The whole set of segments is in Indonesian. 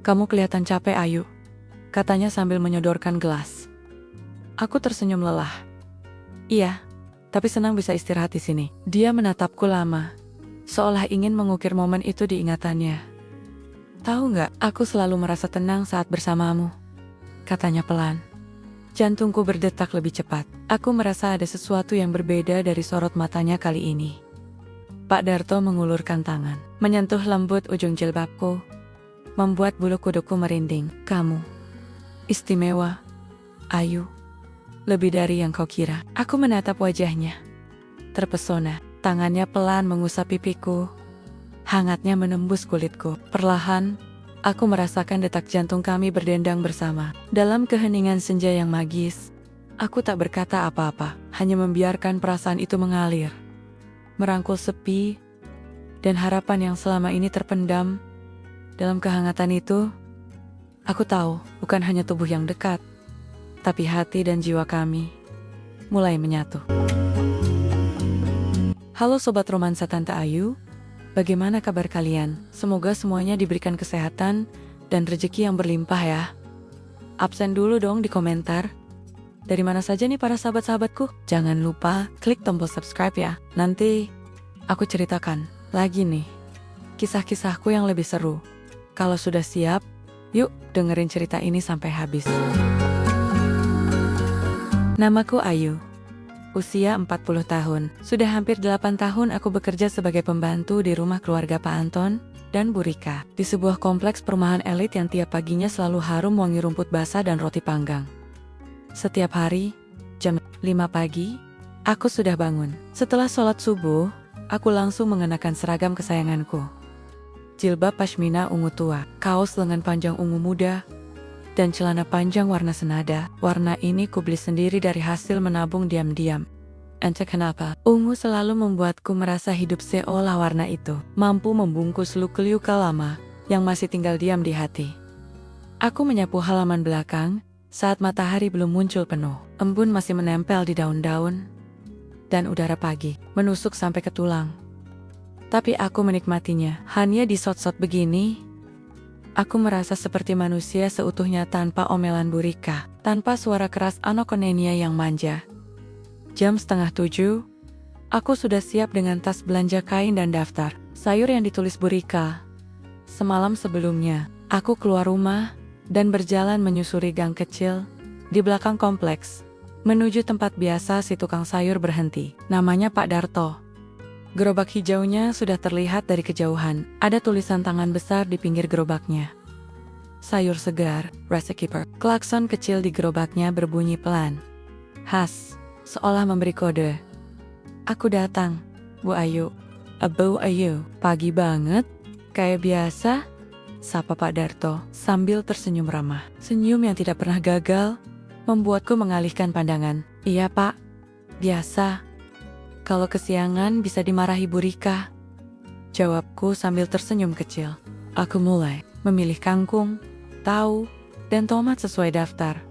Kamu kelihatan capek, Ayu, katanya sambil menyodorkan gelas. Aku tersenyum lelah. Iya, tapi senang bisa istirahat di sini. Dia menatapku lama, seolah ingin mengukir momen itu di ingatannya. Tahu nggak, aku selalu merasa tenang saat bersamamu, katanya pelan. Jantungku berdetak lebih cepat. Aku merasa ada sesuatu yang berbeda dari sorot matanya kali ini. Pak Darto mengulurkan tangan, menyentuh lembut ujung jilbabku, membuat bulu kuduku merinding. Kamu istimewa, Ayu. Lebih dari yang kau kira. Aku menatap wajahnya, terpesona. Tangannya pelan mengusap pipiku, hangatnya menembus kulitku. Perlahan, aku merasakan detak jantung kami berdendang bersama. Dalam keheningan senja yang magis, aku tak berkata apa-apa, hanya membiarkan perasaan itu mengalir, merangkul sepi dan harapan yang selama ini terpendam. Dalam kehangatan itu, aku tahu bukan hanya tubuh yang dekat, tapi hati dan jiwa kami mulai menyatu. Halo Sobat Romansa Tante Ayu, bagaimana kabar kalian? Semoga semuanya diberikan kesehatan dan rezeki yang berlimpah ya. Absen dulu dong di komentar. Dari mana saja nih para sahabat-sahabatku? Jangan lupa klik tombol subscribe ya. Nanti aku ceritakan lagi nih kisah-kisahku yang lebih seru. Kalau sudah siap, yuk dengerin cerita ini sampai habis. Namaku Ayu. Usia 40 tahun. Sudah hampir 8 tahun aku bekerja sebagai pembantu di rumah keluarga Pak Anton dan Bu Rika, di sebuah kompleks perumahan elit yang tiap paginya selalu harum wangi rumput basah dan roti panggang. Setiap hari, jam 5 pagi, aku sudah bangun. Setelah sholat subuh, aku langsung mengenakan seragam kesayanganku. Jilbab pashmina ungu tua, kaos lengan panjang ungu muda, dan celana panjang warna senada. Warna ini kubeli sendiri dari hasil menabung diam-diam. Entah kenapa, ungu selalu membuatku merasa hidup seolah warna itu mampu membungkus luka-luka lama yang masih tinggal diam di hati. Aku menyapu halaman belakang saat matahari belum muncul penuh. Embun masih menempel di daun-daun, dan udara pagi menusuk sampai ke tulang. Tapi aku menikmatinya. Hanya di shot-shot begini, aku merasa seperti manusia seutuhnya tanpa omelan Bu Rika, tanpa suara keras Anokonenia yang manja. Jam 6:30, aku sudah siap dengan tas belanja kain dan daftar sayur yang ditulis Bu Rika. Semalam sebelumnya, aku keluar rumah dan berjalan menyusuri gang kecil di belakang kompleks, menuju tempat biasa si tukang sayur berhenti. Namanya Pak Darto. Gerobak hijaunya sudah terlihat dari kejauhan. Ada tulisan tangan besar di pinggir gerobaknya. Sayur segar, recipe. Klakson kecil di gerobaknya berbunyi pelan, khas, seolah memberi kode. Aku datang, Bu Ayu. Bu Ayu, pagi banget, kayak biasa, sapa Pak Darto sambil tersenyum ramah. Senyum yang tidak pernah gagal membuatku mengalihkan pandangan. Iya Pak, biasa. Kalau kesiangan bisa dimarahi Bu Rika, jawabku sambil tersenyum kecil. Aku mulai memilih kangkung, tahu, dan tomat sesuai daftar.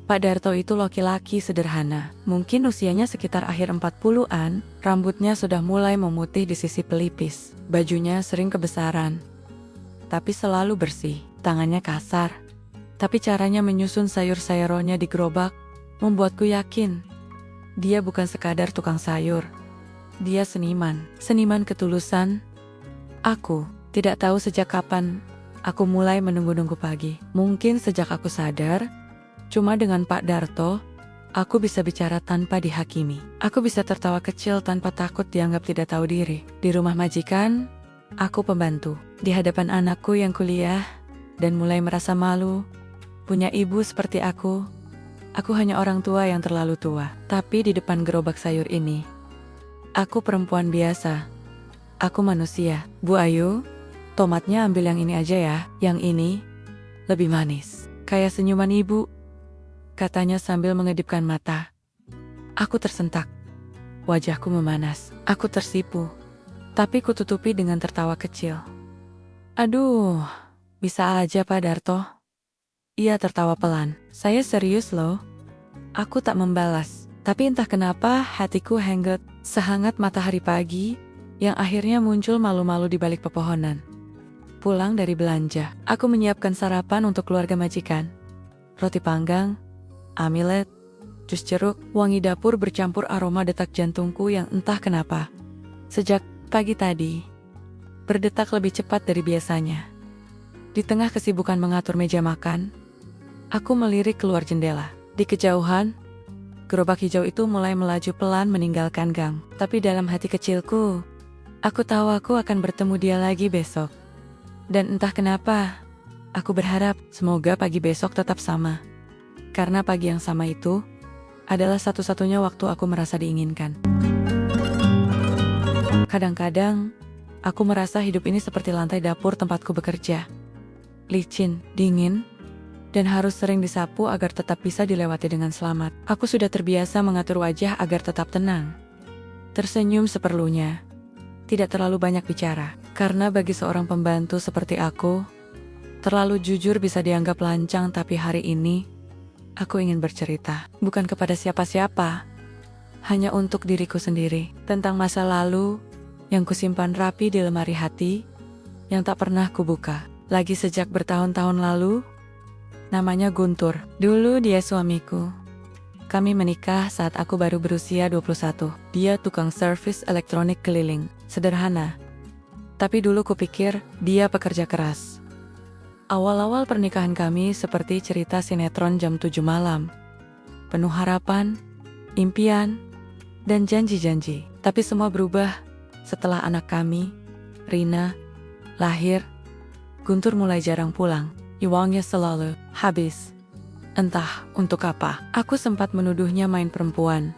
Pak Darto itu laki-laki sederhana. Mungkin usianya sekitar akhir 40-an, rambutnya sudah mulai memutih di sisi pelipis. Bajunya sering kebesaran, tapi selalu bersih. Tangannya kasar, tapi caranya menyusun sayur-sayurannya di gerobak membuatku yakin dia bukan sekadar tukang sayur. Dia seniman, seniman ketulusan. Aku tidak tahu sejak kapan aku mulai menunggu-nunggu pagi. Mungkin sejak aku sadar, cuma dengan Pak Darto, aku bisa bicara tanpa dihakimi. Aku bisa tertawa kecil tanpa takut dianggap tidak tahu diri. Di rumah majikan, aku pembantu. Di hadapan anakku yang kuliah dan mulai merasa malu punya ibu seperti aku hanya orang tua yang terlalu tua. Tapi di depan gerobak sayur ini, aku perempuan biasa. Aku manusia. Bu Ayu, tomatnya ambil yang ini aja ya. Yang ini lebih manis, kayak senyuman ibu, katanya sambil mengedipkan mata. Aku tersentak. Wajahku memanas. Aku tersipu, tapi kututupi dengan tertawa kecil. Aduh, bisa aja Pak Darto. Ia tertawa pelan. Saya serius loh. Aku tak membalas, tapi entah kenapa hatiku hanggat sehangat matahari pagi yang akhirnya muncul malu-malu di balik pepohonan. Pulang dari belanja, aku menyiapkan sarapan untuk keluarga majikan. Roti panggang, amilet, jus jeruk, wangi dapur bercampur aroma detak jantungku yang entah kenapa. Sejak pagi tadi, berdetak lebih cepat dari biasanya. Di tengah kesibukan mengatur meja makan, aku melirik keluar jendela. Di kejauhan, gerobak hijau itu mulai melaju pelan meninggalkan gang. Tapi dalam hati kecilku, aku tahu aku akan bertemu dia lagi besok. Dan entah kenapa, aku berharap semoga pagi besok tetap sama. Karena pagi yang sama itu adalah satu-satunya waktu aku merasa diinginkan. Kadang-kadang, aku merasa hidup ini seperti lantai dapur tempatku bekerja. Licin, dingin, dan harus sering disapu agar tetap bisa dilewati dengan selamat. Aku sudah terbiasa mengatur wajah agar tetap tenang. Tersenyum seperlunya. Tidak terlalu banyak bicara. Karena bagi seorang pembantu seperti aku, terlalu jujur bisa dianggap lancang, tapi hari ini, aku ingin bercerita. Bukan kepada siapa-siapa, hanya untuk diriku sendiri. Tentang masa lalu, yang kusimpan rapi di lemari hati, yang tak pernah kubuka. Lagi sejak bertahun-tahun lalu, namanya Guntur. Dulu dia suamiku. Kami menikah saat aku baru berusia 21. Dia tukang servis elektronik keliling. Sederhana. Tapi dulu kupikir dia pekerja keras. Awal-awal pernikahan kami seperti cerita sinetron jam 7 malam. Penuh harapan, impian, dan janji-janji. Tapi semua berubah setelah anak kami, Rina, lahir. Guntur mulai jarang pulang. Uangnya selalu habis. Entah untuk apa. Aku sempat menuduhnya main perempuan.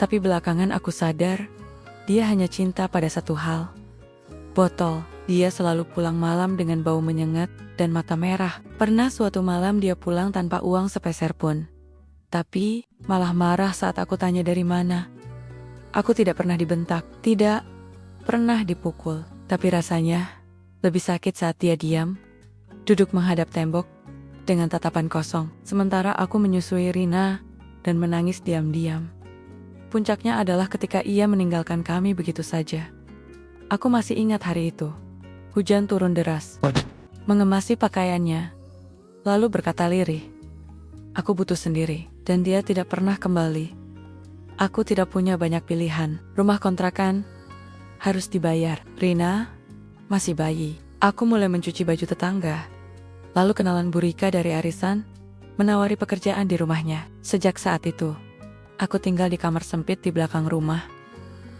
Tapi belakangan aku sadar, dia hanya cinta pada satu hal. Botol. Dia selalu pulang malam dengan bau menyengat dan mata merah. Pernah suatu malam dia pulang tanpa uang sepeser pun. Tapi malah marah saat aku tanya dari mana. Aku tidak pernah dibentak, tidak pernah dipukul. Tapi rasanya lebih sakit saat dia diam, duduk menghadap tembok dengan tatapan kosong. Sementara aku menyusui Rina dan menangis diam-diam. Puncaknya adalah ketika ia meninggalkan kami begitu saja. Aku masih ingat hari itu. Hujan turun deras, mengemasi pakaiannya, lalu berkata lirih, "Aku butuh sendiri," dan dia tidak pernah kembali. Aku tidak punya banyak pilihan. Rumah kontrakan harus dibayar. Rina masih bayi. Aku mulai mencuci baju tetangga. Lalu kenalan Burika dari arisan menawari pekerjaan di rumahnya. Sejak saat itu, aku tinggal di kamar sempit di belakang rumah.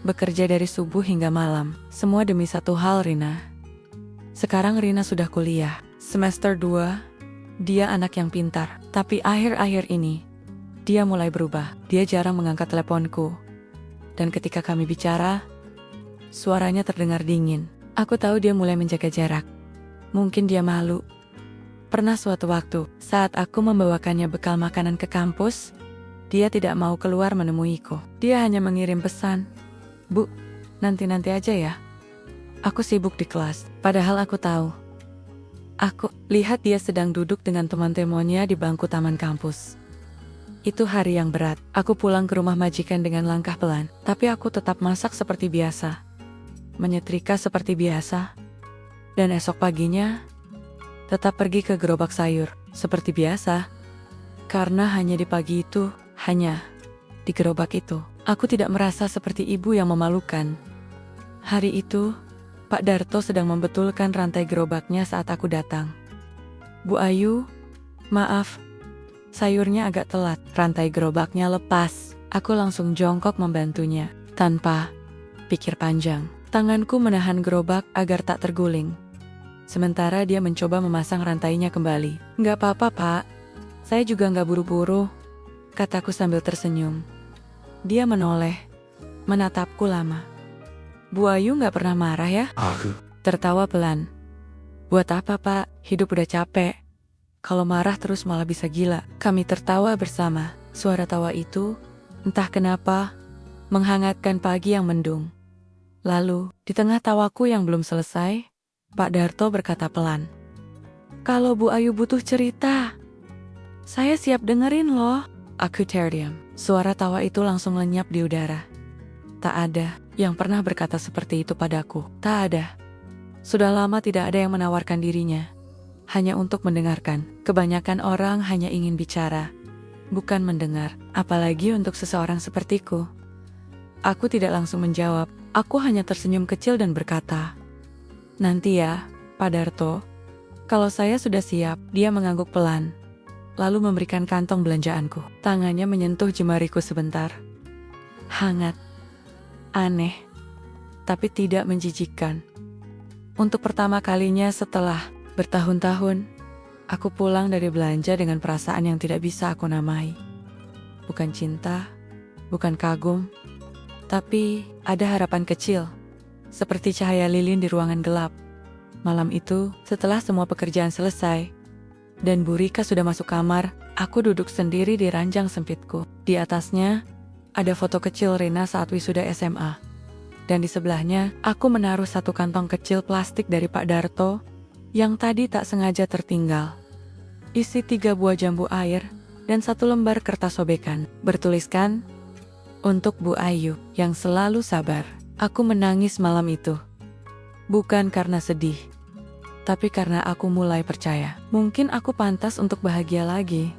Bekerja dari subuh hingga malam. Semua demi satu hal, Rina. Sekarang Rina sudah kuliah. Semester 2, dia anak yang pintar. Tapi akhir-akhir ini, dia mulai berubah. Dia jarang mengangkat teleponku. Dan ketika kami bicara, suaranya terdengar dingin. Aku tahu dia mulai menjaga jarak. Mungkin dia malu. Pernah suatu waktu, saat aku membawakannya bekal makanan ke kampus, dia tidak mau keluar menemuiku. Dia hanya mengirim pesan, "Bu, nanti-nanti aja ya. Aku sibuk di kelas." Padahal aku tahu. Aku lihat dia sedang duduk dengan teman-temannya di bangku taman kampus. Itu hari yang berat. Aku pulang ke rumah majikan dengan langkah pelan. Tapi aku tetap masak seperti biasa. Menyetrika seperti biasa. Dan esok paginya, tetap pergi ke gerobak sayur, seperti biasa. Karena hanya di pagi itu, hanya di gerobak itu, aku tidak merasa seperti ibu yang memalukan. Hari itu, Pak Darto sedang membetulkan rantai gerobaknya saat aku datang. "Bu Ayu, maaf, sayurnya agak telat." Rantai gerobaknya lepas. Aku langsung jongkok membantunya. Tanpa pikir panjang, tanganku menahan gerobak agar tak terguling. Sementara dia mencoba memasang rantainya kembali. "Nggak apa-apa, Pak. Saya juga nggak buru-buru," kataku sambil tersenyum. Dia menoleh, menatapku lama. "Bu Ayu nggak pernah marah ya?" Tertawa pelan. "Buat apa, Pak? Hidup udah capek. Kalau marah terus malah bisa gila." Kami tertawa bersama. Suara tawa itu, entah kenapa, menghangatkan pagi yang mendung. Lalu, di tengah tawaku yang belum selesai, Pak Darto berkata pelan, "Kalau Bu Ayu butuh cerita, saya siap dengerin loh." Aku terdiam. Suara tawa itu langsung lenyap di udara. Tak ada yang pernah berkata seperti itu padaku. Tak ada. Sudah lama tidak ada yang menawarkan dirinya. Hanya untuk mendengarkan. Kebanyakan orang hanya ingin bicara, bukan mendengar. Apalagi untuk seseorang sepertiku. Aku tidak langsung menjawab. Aku hanya tersenyum kecil dan berkata, "Nanti ya, Pak Darto." Kalau saya sudah siap, dia mengangguk pelan. Lalu memberikan kantong belanjaanku. Tangannya menyentuh jemariku sebentar. Hangat. Aneh. Tapi tidak menjijikkan. Untuk pertama kalinya setelah bertahun-tahun, aku pulang dari belanja dengan perasaan yang tidak bisa aku namai. Bukan cinta, bukan kagum, tapi ada harapan kecil, seperti cahaya lilin di ruangan gelap. Malam itu, setelah semua pekerjaan selesai, dan Bu Rika sudah masuk kamar, aku duduk sendiri di ranjang sempitku. Di atasnya, ada foto kecil Rina saat wisuda SMA. Dan di sebelahnya, aku menaruh satu kantong kecil plastik dari Pak Darto yang tadi tak sengaja tertinggal. Isi 3 buah jambu air dan 1 lembar kertas sobekan. Bertuliskan, "Untuk Bu Ayu yang selalu sabar." Aku menangis malam itu. Bukan karena sedih, tapi karena aku mulai percaya. Mungkin aku pantas untuk bahagia lagi.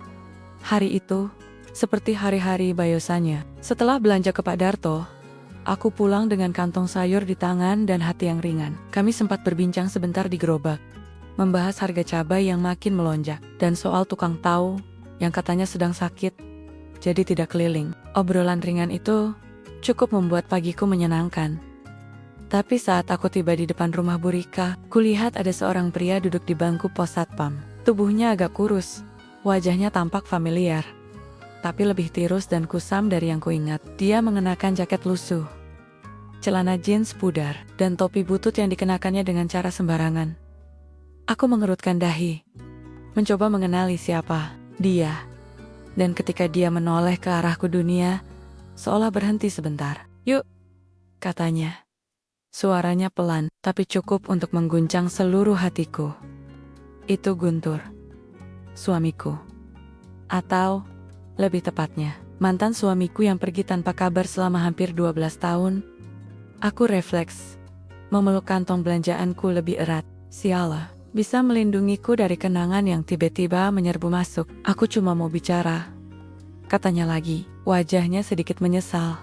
Hari itu, seperti hari-hari biasanya, setelah belanja ke Pak Darto, aku pulang dengan kantong sayur di tangan dan hati yang ringan. Kami sempat berbincang sebentar di gerobak, membahas harga cabai yang makin melonjak, dan soal tukang tahu yang katanya sedang sakit, jadi tidak keliling. Obrolan ringan itu cukup membuat pagiku menyenangkan. Tapi saat aku tiba di depan rumah Bu Rika, kulihat ada seorang pria duduk di bangku pos satpam. Tubuhnya agak kurus, wajahnya tampak familiar, tapi lebih tirus dan kusam dari yang kuingat. Dia mengenakan jaket lusuh, celana jeans pudar, dan topi butut yang dikenakannya dengan cara sembarangan. Aku mengerutkan dahi, mencoba mengenali siapa dia. Dan ketika dia menoleh ke arahku, dunia seolah berhenti sebentar. "Yuk," katanya. Suaranya pelan, tapi cukup untuk mengguncang seluruh hatiku. Itu Guntur, suamiku. Atau lebih tepatnya, mantan suamiku yang pergi tanpa kabar selama hampir 12 tahun. Aku refleks, memeluk kantong belanjaanku lebih erat. Sialah, bisa melindungiku dari kenangan yang tiba-tiba menyerbu masuk. "Aku cuma mau bicara," katanya lagi. Wajahnya sedikit menyesal,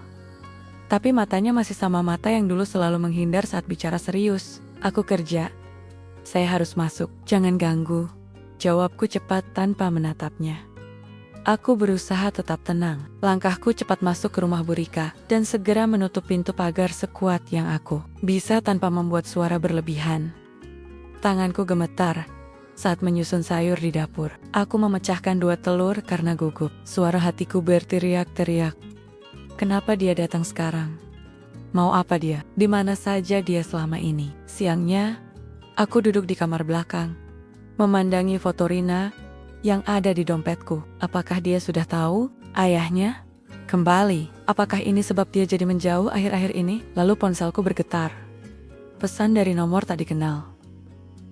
tapi matanya masih sama mata yang dulu selalu menghindar saat bicara serius. "Aku kerja. Saya harus masuk." "Jangan ganggu," jawabku cepat tanpa menatapnya. Aku berusaha tetap tenang. Langkahku cepat masuk ke rumah Bu Rika dan segera menutup pintu pagar sekuat yang aku bisa tanpa membuat suara berlebihan. Tanganku gemetar saat menyusun sayur di dapur. Aku memecahkan 2 telur karena gugup. Suara hatiku berteriak-teriak. Kenapa dia datang sekarang? Mau apa dia? Di mana saja dia selama ini? Siangnya, aku duduk di kamar belakang, memandangi foto Rina yang ada di dompetku. Apakah dia sudah tahu ayahnya kembali? Apakah ini sebab dia jadi menjauh akhir-akhir ini? Lalu ponselku bergetar. Pesan dari nomor tak dikenal.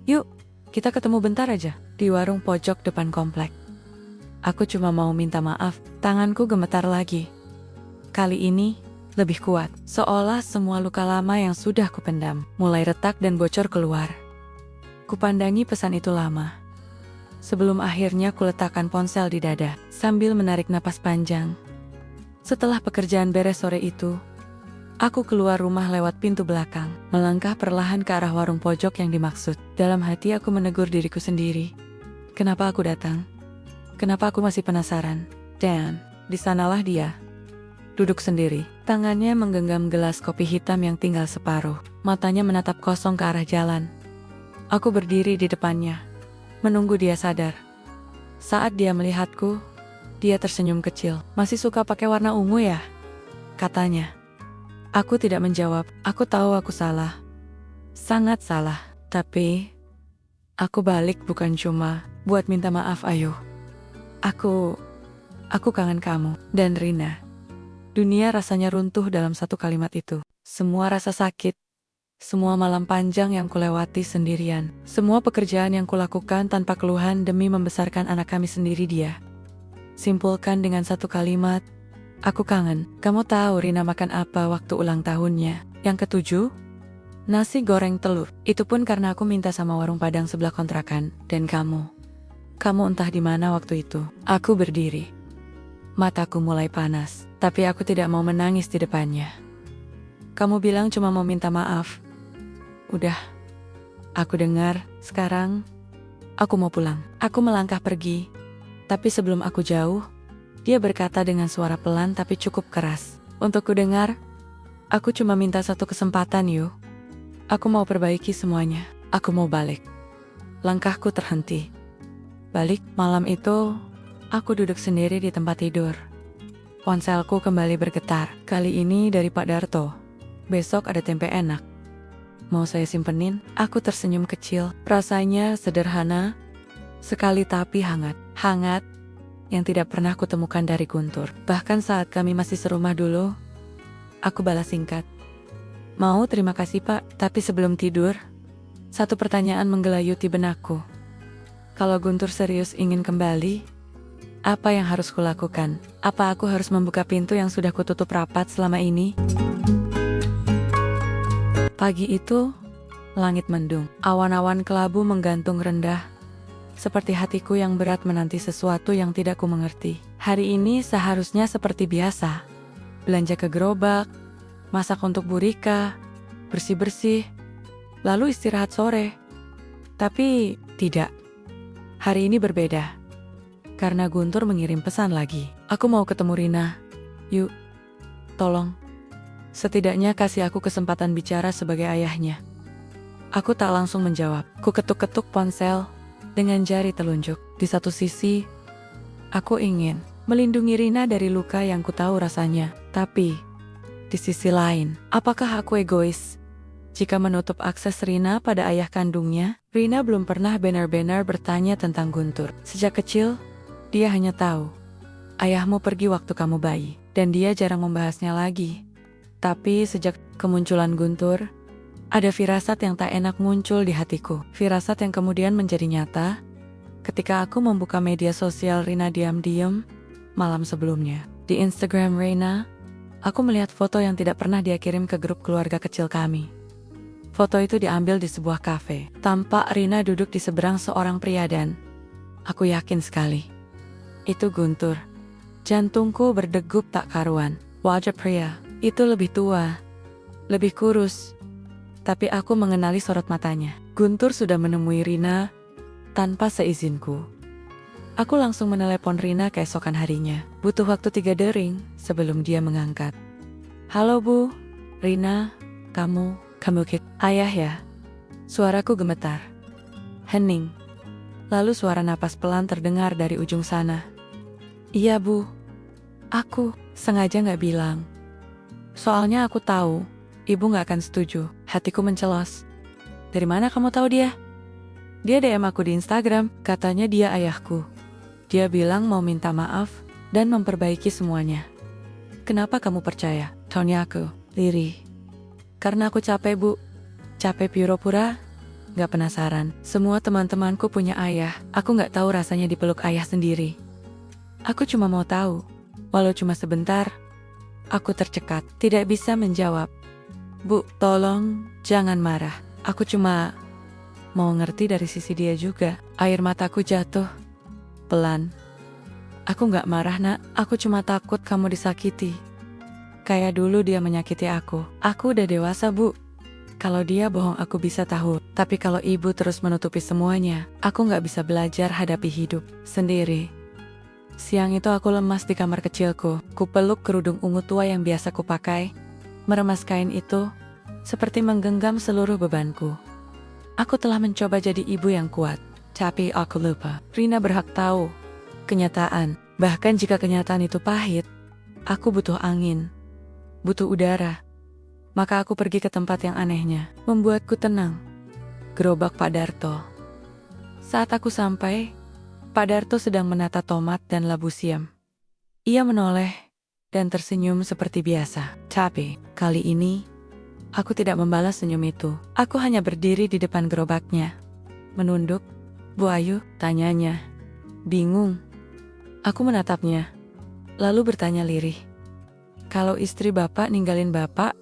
"Yuk, kita ketemu bentar aja di warung pojok depan komplek." Aku cuma mau minta maaf. Tanganku gemetar lagi. Kali ini lebih kuat, seolah semua luka lama yang sudah kupendam mulai retak dan bocor keluar. Kupandangi pesan itu lama, sebelum akhirnya kuletakkan ponsel di dada, sambil menarik napas panjang. Setelah pekerjaan beres sore itu, aku keluar rumah lewat pintu belakang, melangkah perlahan ke arah warung pojok yang dimaksud. Dalam hati aku menegur diriku sendiri. Kenapa aku datang? Kenapa aku masih penasaran? Dan di sanalah dia, duduk sendiri. Tangannya menggenggam gelas kopi hitam yang tinggal separuh. Matanya menatap kosong ke arah jalan. Aku berdiri di depannya, menunggu dia sadar. Saat dia melihatku, dia tersenyum kecil. "Masih suka pakai warna ungu ya?" katanya. Aku tidak menjawab. Aku tahu aku salah. Sangat salah. Tapi aku balik bukan cuma buat minta maaf, Ayu. Aku kangen kamu dan Rina. Dunia rasanya runtuh dalam satu kalimat itu. Semua rasa sakit, semua malam panjang yang kulewati sendirian, semua pekerjaan yang kulakukan tanpa keluhan demi membesarkan anak kami sendiri, dia simpulkan dengan satu kalimat, "Aku kangen." Kamu tahu Rina makan apa waktu ulang tahunnya yang ke-7? Nasi goreng telur. Itu pun karena aku minta sama warung Padang sebelah kontrakan. Dan kamu entah di mana waktu itu. Aku berdiri. Mataku mulai panas, tapi aku tidak mau menangis di depannya. Kamu bilang cuma mau minta maaf. Udah, aku dengar. Sekarang, aku mau pulang. Aku melangkah pergi, tapi sebelum aku jauh, dia berkata dengan suara pelan tapi cukup keras. Untuk ku dengar, aku cuma minta satu kesempatan yuk. Aku mau perbaiki semuanya. Aku mau balik. Langkahku terhenti. Balik. Malam itu, aku duduk sendiri di tempat tidur. Ponselku kembali bergetar. Kali ini dari Pak Darto. Besok ada tempe enak. Mau saya simpenin? Aku tersenyum kecil. Rasanya sederhana sekali tapi hangat. Hangat yang tidak pernah kutemukan dari Guntur. Bahkan saat kami masih serumah dulu, aku balas singkat. Mau terima kasih Pak, tapi sebelum tidur, satu pertanyaan menggelayuti benakku. Kalau Guntur serius ingin kembali, apa yang harus kulakukan? Apa aku harus membuka pintu yang sudah kututup rapat selama ini? Pagi itu, langit mendung. Awan-awan kelabu menggantung rendah, seperti hatiku yang berat menanti sesuatu yang tidak ku mengerti. Hari ini seharusnya seperti biasa. Belanja ke gerobak, masak untuk Burika, bersih-bersih, lalu istirahat sore. Tapi tidak. Hari ini berbeda. Karena Guntur mengirim pesan lagi. Aku mau ketemu Rina. Yuk, tolong. Setidaknya kasih aku kesempatan bicara sebagai ayahnya. Aku tak langsung menjawab. Ku ketuk-ketuk ponsel dengan jari telunjuk. Di satu sisi, aku ingin melindungi Rina dari luka yang ku tahu rasanya. Tapi di sisi lain, apakah aku egois jika menutup akses Rina pada ayah kandungnya? Rina belum pernah benar-benar bertanya tentang Guntur. Sejak kecil, dia hanya tahu, ayahmu pergi waktu kamu bayi, dan dia jarang membahasnya lagi. Tapi sejak kemunculan Guntur, ada firasat yang tak enak muncul di hatiku. Firasat yang kemudian menjadi nyata ketika aku membuka media sosial Rina diam-diam malam sebelumnya. Di Instagram Rina, aku melihat foto yang tidak pernah dia kirim ke grup keluarga kecil kami. Foto itu diambil di sebuah kafe. Tampak Rina duduk di seberang seorang pria dan aku yakin sekali, itu Guntur. Jantungku berdegup tak karuan. Wajah pria itu lebih tua, lebih kurus, tapi aku mengenali sorot matanya. Guntur sudah menemui Rina tanpa seizinku. Aku langsung menelepon Rina keesokan harinya. Butuh waktu 3 dering sebelum dia mengangkat. Halo Bu, Rina, kamu ayah ya? Suaraku gemetar. Hening. Lalu suara napas pelan terdengar dari ujung sana. Iya Bu, aku sengaja gak bilang. Soalnya aku tahu, Ibu gak akan setuju. Hatiku mencelos. Dari mana kamu tahu dia? Dia DM aku di Instagram, katanya dia ayahku. Dia bilang mau minta maaf dan memperbaiki semuanya. Kenapa kamu percaya? Tanya aku, lirih. Karena aku capek Bu. Capek pura-pura, gak penasaran. Semua teman-temanku punya ayah, aku gak tahu rasanya dipeluk ayah sendiri. Aku cuma mau tahu, walau cuma sebentar. Aku tercekat, tidak bisa menjawab. Bu, tolong jangan marah. Aku cuma mau ngerti dari sisi dia juga. Air mataku jatuh pelan. Aku gak marah nak, aku cuma takut kamu disakiti. Kayak dulu dia menyakiti aku. Aku udah dewasa Bu. Kalau dia bohong aku bisa tahu. Tapi kalau ibu terus menutupi semuanya, aku gak bisa belajar hadapi hidup sendiri. Siang itu aku lemas di kamar kecilku. Ku peluk kerudung ungu tua yang biasa ku pakai. Meremas kain itu, seperti menggenggam seluruh bebanku. Aku telah mencoba jadi ibu yang kuat. Tapi aku lupa, Rina berhak tahu kenyataan. Bahkan jika kenyataan itu pahit, aku butuh angin, butuh udara. Maka aku pergi ke tempat yang anehnya, membuatku tenang. Gerobak Pak Darto. Saat aku sampai, Pak Darto sedang menata tomat dan labu siam. Ia menoleh dan tersenyum seperti biasa. Tapi kali ini, aku tidak membalas senyum itu. Aku hanya berdiri di depan gerobaknya, menunduk. Bu Ayu, tanyanya. Bingung. Aku menatapnya, lalu bertanya lirih. Kalau istri Bapak ninggalin Bapak,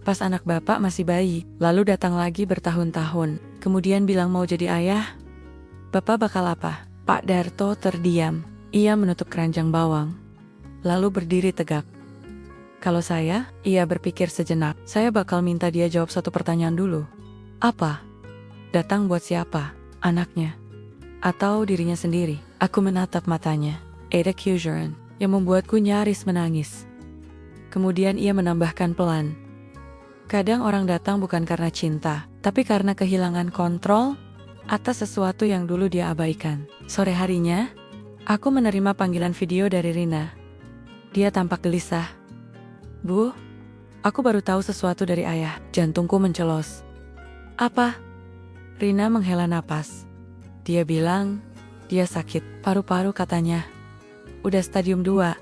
pas anak bapak masih bayi, lalu datang lagi bertahun-tahun, kemudian bilang mau jadi ayah. Bapak bakal apa? Pak Darto terdiam. Ia menutup keranjang bawang, lalu berdiri tegak. Kalau saya, ia berpikir sejenak, saya bakal minta dia jawab satu pertanyaan dulu. Apa? Datang buat siapa? Anaknya? Atau dirinya sendiri? Aku menatap matanya. Ada kejujuran yang membuatku nyaris menangis. Kemudian ia menambahkan pelan. Kadang orang datang bukan karena cinta, tapi karena kehilangan kontrol atas sesuatu yang dulu dia abaikan. Sore harinya, aku menerima panggilan video dari Rina. Dia tampak gelisah. Bu, aku baru tahu sesuatu dari ayah. Jantungku mencelos. Apa? Rina menghela napas. Dia bilang, dia sakit. Paru-paru katanya. Udah stadium 2.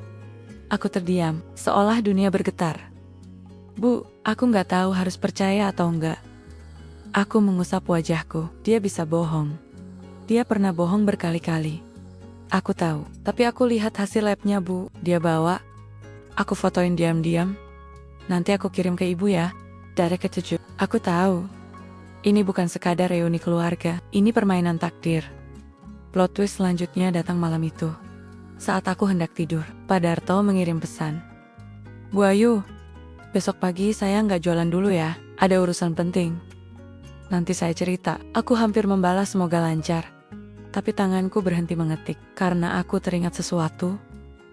Aku terdiam, seolah dunia bergetar. Bu, aku nggak tahu harus percaya atau enggak. Aku mengusap wajahku. Dia bisa bohong. Dia pernah bohong berkali-kali. Aku tahu, tapi aku lihat hasil labnya, Bu. Dia bawa. Aku fotoin diam-diam. Nanti aku kirim ke ibu ya. Dari ketujuh. Aku tahu. Ini bukan sekadar reuni keluarga. Ini permainan takdir. Plot twist selanjutnya datang malam itu. Saat aku hendak tidur, Pak Darto mengirim pesan. Bu Ayu, besok pagi saya nggak jualan dulu ya. Ada urusan penting. Nanti saya cerita. Aku hampir membalas semoga lancar. Tapi tanganku berhenti mengetik. Karena aku teringat sesuatu.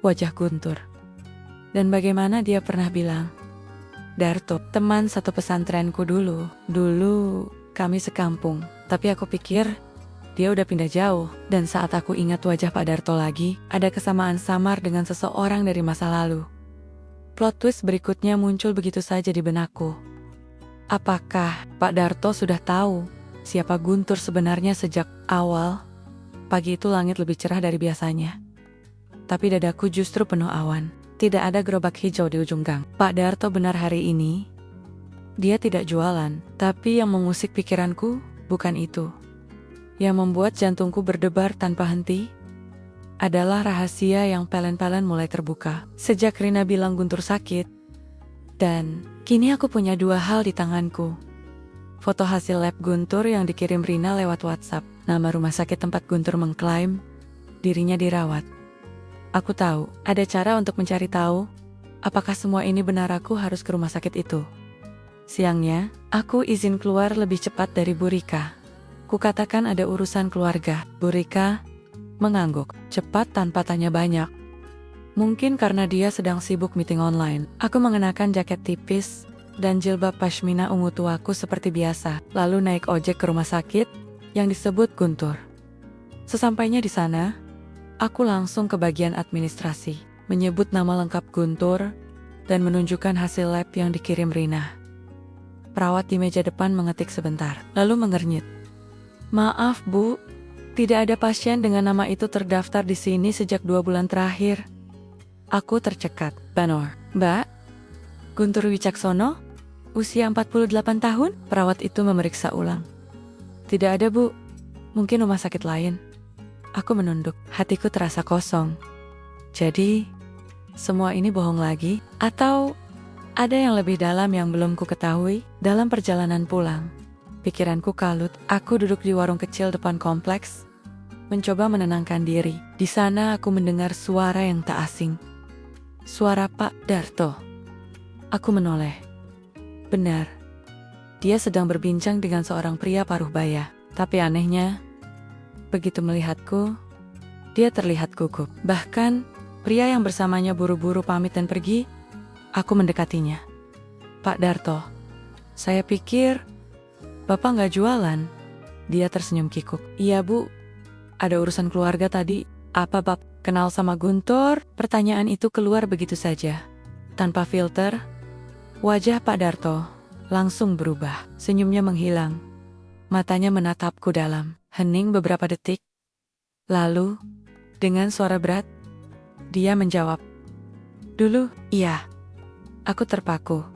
Wajah Guntur. Dan bagaimana dia pernah bilang. Darto, teman satu pesantrenku dulu. Dulu kami sekampung. Tapi aku pikir dia udah pindah jauh. Dan saat aku ingat wajah Pak Darto lagi, ada kesamaan samar dengan seseorang dari masa lalu. Plot twist berikutnya muncul begitu saja di benakku. Apakah Pak Darto sudah tahu siapa Guntur sebenarnya sejak awal? Pagi itu langit lebih cerah dari biasanya. Tapi dadaku justru penuh awan. Tidak ada gerobak hijau di ujung gang. Pak Darto benar hari ini. Dia tidak jualan, tapi yang mengusik pikiranku bukan itu. Yang membuat jantungku berdebar tanpa henti adalah rahasia yang pelan-pelan mulai terbuka. Sejak Rina bilang Guntur sakit, dan kini aku punya 2 hal di tanganku. Foto hasil lab Guntur yang dikirim Rina lewat WhatsApp. Nama rumah sakit tempat Guntur mengklaim dirinya dirawat. Aku tahu, ada cara untuk mencari tahu apakah semua ini benar. Aku harus ke rumah sakit itu. Siangnya, aku izin keluar lebih cepat dari Bu Rika. Kukatakan ada urusan keluarga. Bu Rika mengangguk, cepat tanpa tanya banyak. Mungkin karena dia sedang sibuk meeting online. Aku mengenakan jaket tipis dan jilbab pashmina ungu tuaku seperti biasa, lalu naik ojek ke rumah sakit yang disebut Guntur. Sesampainya di sana, aku langsung ke bagian administrasi, menyebut nama lengkap Guntur dan menunjukkan hasil lab yang dikirim Rina. Perawat di meja depan mengetik sebentar, lalu mengernyit. Maaf Bu, tidak ada pasien dengan nama itu terdaftar di sini sejak 2 bulan terakhir. Aku tercekat. Banor, Mbak? Guntur Wicaksono? Usia 48 tahun? Perawat itu memeriksa ulang. Tidak ada Bu, mungkin rumah sakit lain. Aku menunduk, hatiku terasa kosong. Jadi, semua ini bohong lagi? Atau ada yang lebih dalam yang belum ku ketahui? Dalam perjalanan pulang, pikiranku kalut. Aku duduk di warung kecil depan kompleks, mencoba menenangkan diri. Di sana aku mendengar suara yang tak asing. Suara Pak Darto. Aku menoleh. Benar. Dia sedang berbincang dengan seorang pria paruh baya. Tapi anehnya, begitu melihatku, dia terlihat gugup. Bahkan, pria yang bersamanya buru-buru pamit dan pergi, aku mendekatinya. Pak Darto, saya pikir Bapak nggak jualan. Dia tersenyum kikuk. Iya Bu, ada urusan keluarga tadi. Apa Bapak kenal sama Guntur? Pertanyaan itu keluar begitu saja. Tanpa filter, wajah Pak Darto langsung berubah. Senyumnya menghilang. Matanya menatapku dalam, hening beberapa detik. Lalu, dengan suara berat, dia menjawab. Dulu, iya. Aku terpaku.